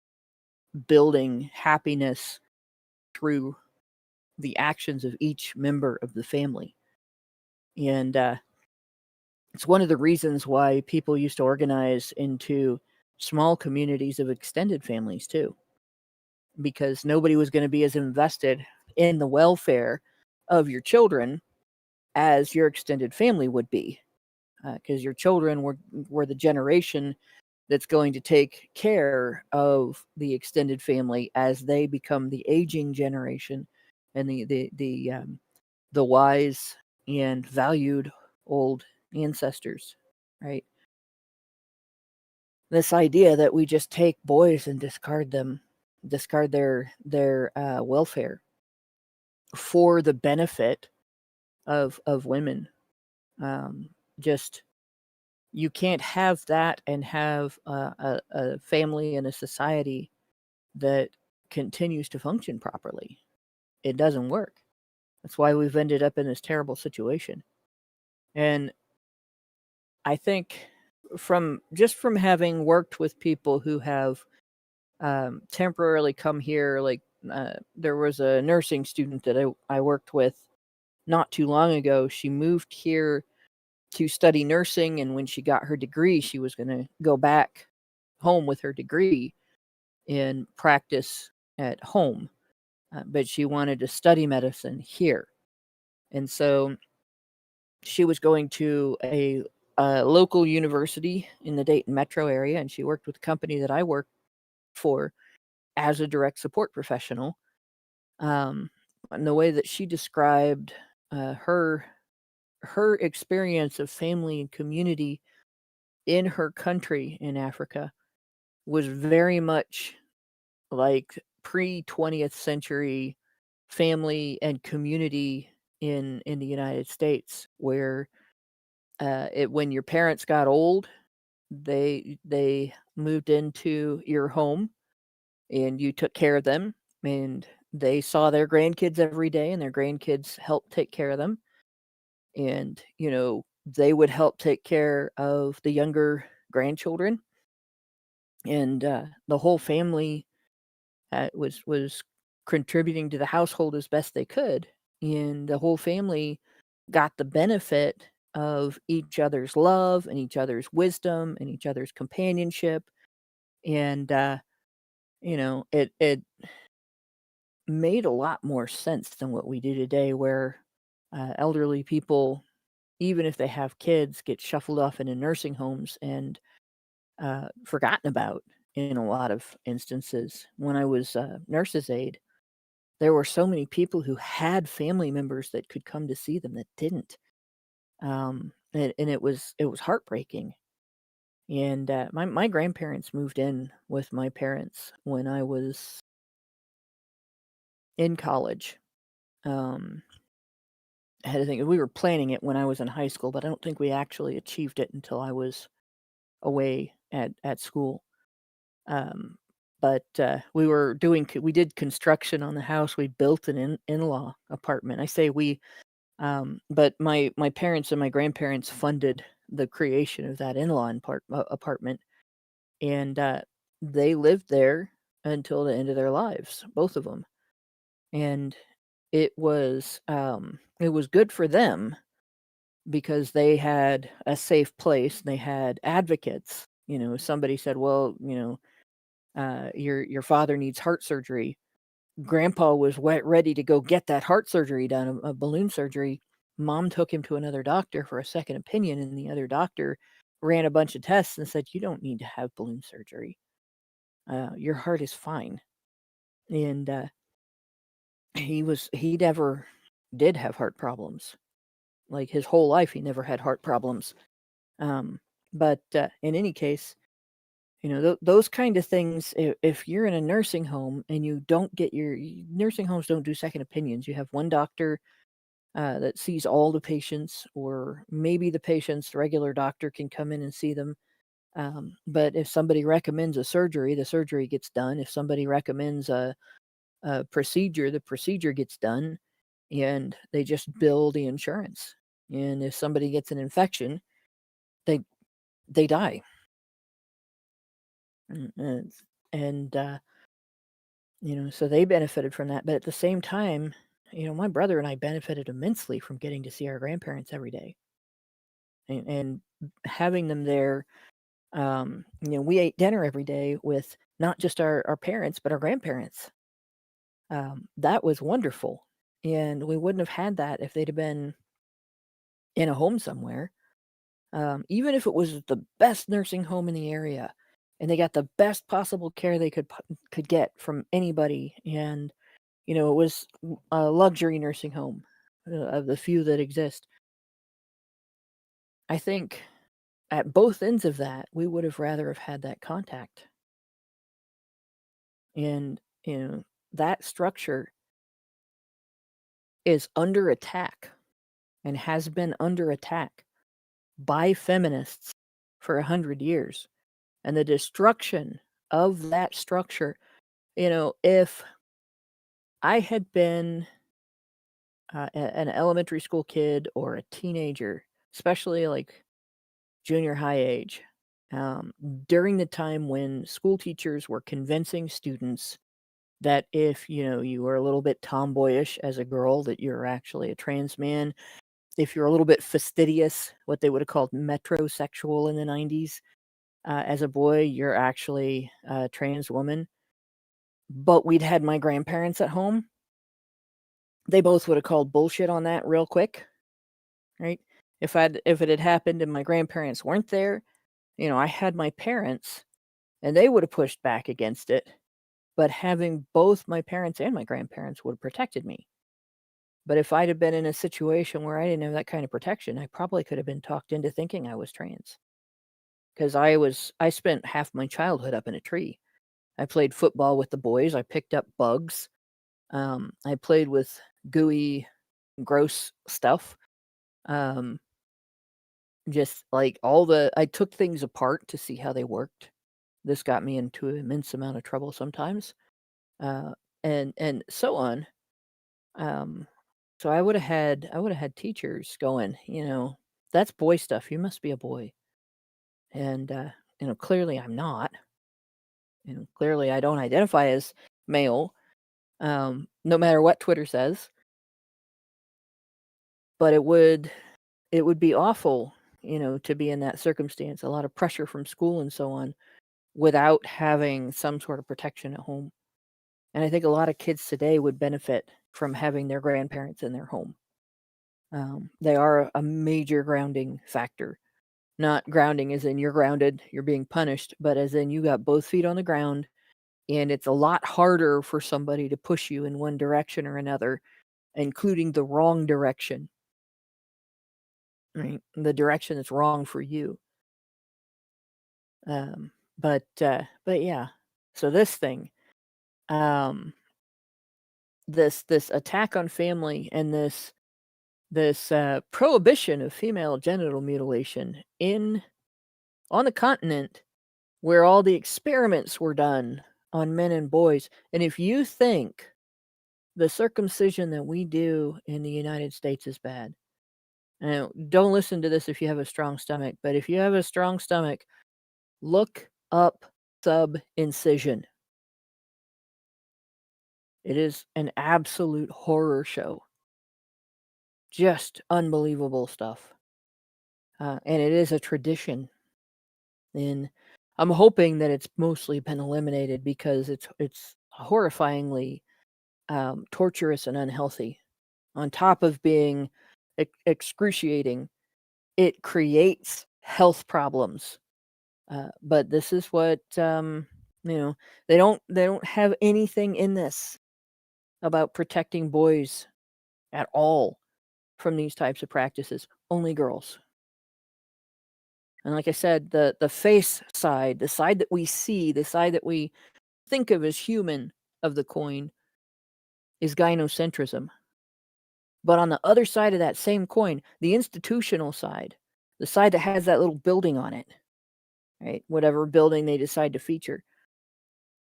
building happiness through the actions of each member of the family, and it's one of the reasons why people used to organize into small communities of extended families too, because nobody was going to be as invested in the welfare of your children as your extended family would be, because your children were the generation that's going to take care of the extended family as they become the aging generation and the wise and valued old ancestors, right? This idea that we just take boys and discard their welfare for the benefit of women, just you can't have that and have a family and a society that continues to function properly. It doesn't work. That's why we've ended up in this terrible situation. And I think from having worked with people who have temporarily come here, like there was a nursing student that I worked with not too long ago, she moved here to study nursing, and when she got her degree, she was going to go back home with her degree and practice at home. But she wanted to study medicine here. And so she was going to a local university in the Dayton metro area, and she worked with a company that I worked for as a direct support professional. And the way that she described her experience of family and community in her country in Africa was very much like pre-20th century family and community in the United States, where when your parents got old, they moved into your home and you took care of them, and they saw their grandkids every day, and their grandkids helped take care of them. And they would help take care of the younger grandchildren, and the whole family was contributing to the household as best they could, and the whole family got the benefit of each other's love and each other's wisdom and each other's companionship. And it made a lot more sense than what we do today, where elderly people, even if they have kids, get shuffled off into nursing homes and forgotten about in a lot of instances. When I was a nurse's aide, there were so many people who had family members that could come to see them that didn't. And it was heartbreaking. And my grandparents moved in with my parents when I was in college. I had to think, we were planning it when I was in high school, but I don't think we actually achieved it until I was away at school. But we did construction on the house. We built an in-law apartment. I say we, but my parents and my grandparents funded the creation of that in-law apartment, and they lived there until the end of their lives, both of them. And it was good for them because they had a safe place. They had advocates. Somebody said, well, your father needs heart surgery. Grandpa was ready to go get that heart surgery done, a balloon surgery. Mom took him to another doctor for a second opinion, and the other doctor ran a bunch of tests and said, you don't need to have balloon surgery. Your heart is fine. And he never did have heart problems. Like his whole life, he never had heart problems. But in any case, those kind of things, if you're in a nursing home and you don't get nursing homes don't do second opinions. You have one doctor that sees all the patients, or maybe the patient's regular doctor can come in and see them. But if somebody recommends a surgery, the surgery gets done. If somebody recommends a procedure, the procedure gets done, and they just bill the insurance. And if somebody gets an infection, they die. And so they benefited from that. But at the same time, my brother and I benefited immensely from getting to see our grandparents every day, and having them there. We ate dinner every day with not just our parents, but our grandparents. That was wonderful. And we wouldn't have had that if they'd have been in a home somewhere. Even if it was the best nursing home in the area, and they got the best possible care they could get from anybody, and it was a luxury nursing home of the few that exist. I think at both ends of that, we would have rather have had that contact. And that structure is under attack, and has been under attack by feminists for 100 years. And the destruction of that structure, if I had been an elementary school kid or a teenager, especially like junior high age, during the time when school teachers were convincing students that if you were a little bit tomboyish as a girl, that you're actually a trans man. If you're a little bit fastidious, what they would have called metrosexual in the 90s, as a boy, you're actually a trans woman. But we'd had my grandparents at home. They both would have called bullshit on that real quick, right? If it had happened and my grandparents weren't there, I had my parents, and they would have pushed back against it. But having both my parents and my grandparents would have protected me. But if I'd have been in a situation where I didn't have that kind of protection, I probably could have been talked into thinking I was trans. Because I spent half my childhood up in a tree. I played football with the boys. I picked up bugs. I played with gooey, gross stuff. Just like I took things apart to see how they worked. This got me into an immense amount of trouble sometimes, and so on. So I would have had teachers going, that's boy stuff. You must be a boy, and clearly I'm not. Clearly I don't identify as male, no matter what Twitter says. But it would be awful, to be in that circumstance. A lot of pressure from school and so on, without having some sort of protection at home. And I think a lot of kids today would benefit from having their grandparents in their home. They are a major grounding factor. Not grounding as in you're grounded, you're being punished, but as in you got both feet on the ground, and it's a lot harder for somebody to push you in one direction or another, including the wrong direction. Right? The direction that's wrong for you. But yeah. So this thing, this attack on family and this prohibition of female genital mutilation on the continent where all the experiments were done on men and boys. And if you think the circumcision that we do in the United States is bad, and don't listen to this if you have a strong stomach, but if you have a strong stomach, look up sub-incision. It is an absolute horror show. Just unbelievable stuff. And it is a tradition. And I'm hoping that it's mostly been eliminated because it's horrifyingly torturous and unhealthy. On top of being excruciating, it creates health problems. But this is what they don't have anything in this about protecting boys at all from these types of practices. Only girls. And like I said, the face side, the side that we see, the side that we think of as human of the coin, is gynocentrism. But on the other side of that same coin, the institutional side, the side that has that little building on it, right? Whatever building they decide to feature,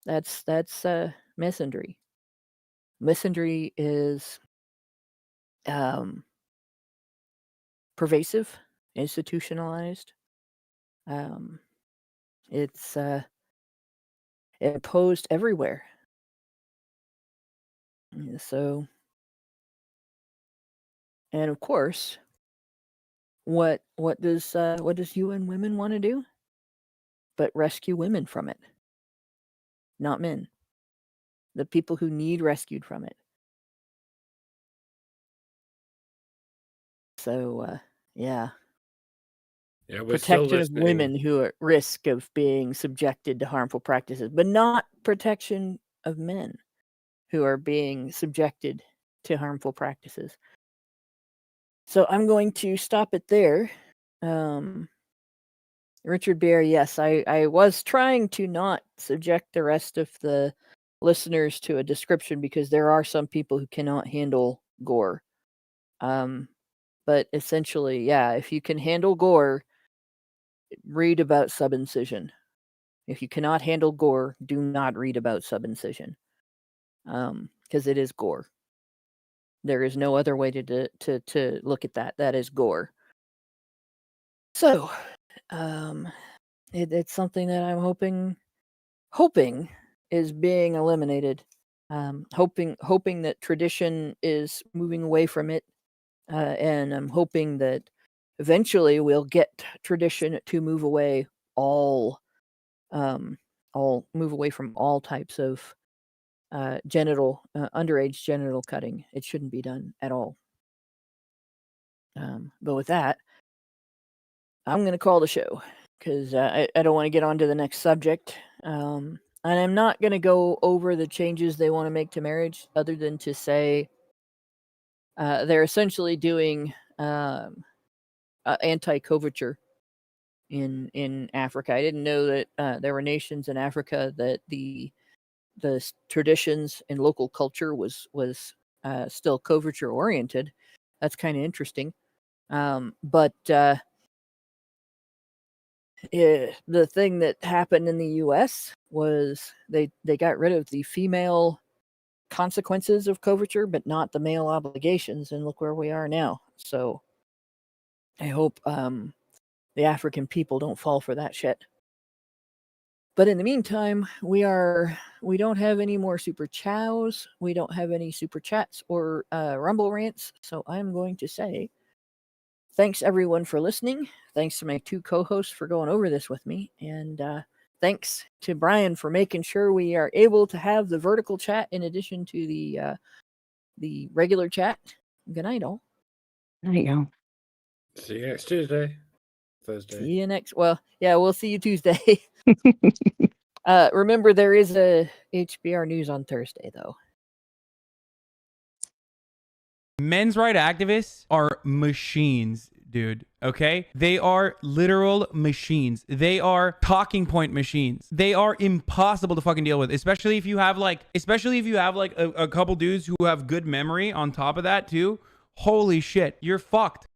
that's misandry. Misandry is pervasive, institutionalized. It's imposed everywhere. So, and of course, what does UN Women want to do? But rescue women from it, not men. The people who need rescued from it. So, yeah. Yeah, we're still Protection of listening. women who are at risk of being subjected to harmful practices, but not protection of men who are being subjected to harmful practices. So I'm going to stop it there. Richard Bear, yes, I was trying to not subject the rest of the listeners to a description because there are some people who cannot handle gore. But essentially, yeah, if you can handle gore, read about subincision. If you cannot handle gore, do not read about subincision. Because it is gore. There is no other way to look at that. That is gore. So, it's something that I'm hoping is being eliminated hoping that tradition is moving away from it, and I'm hoping that eventually we'll get tradition to move away move away from all types of underage genital cutting. It shouldn't be done at all. But with that, I'm going to call the show because I don't want to get on to the next subject. And I'm not going to go over the changes they want to make to marriage other than to say they're essentially doing anti-coverture in Africa. I didn't know that there were nations in Africa that the traditions and local culture was still coverture oriented. That's kind of interesting. But the thing that happened in the U.S. was they got rid of the female consequences of coverture, but not the male obligations. And look where we are now. So I hope the African people don't fall for that shit. But in the meantime, we don't have any more super chows. We don't have any super chats or rumble rants. So I'm going to say thanks everyone for listening. Thanks to my two co-hosts for going over this with me. And thanks to Brian for making sure we are able to have the vertical chat in addition to the regular chat. Good night, all. There you go. See you next Tuesday. Thursday. See you next. Well, yeah, we'll see you Tuesday. Remember, there is a HBR news on Thursday, though. Men's rights activists are machines, dude. Okay? They are literal machines. They are talking point machines. They are impossible to fucking deal with, especially if you have like a couple dudes who have good memory on top of that too. Holy shit, you're fucked.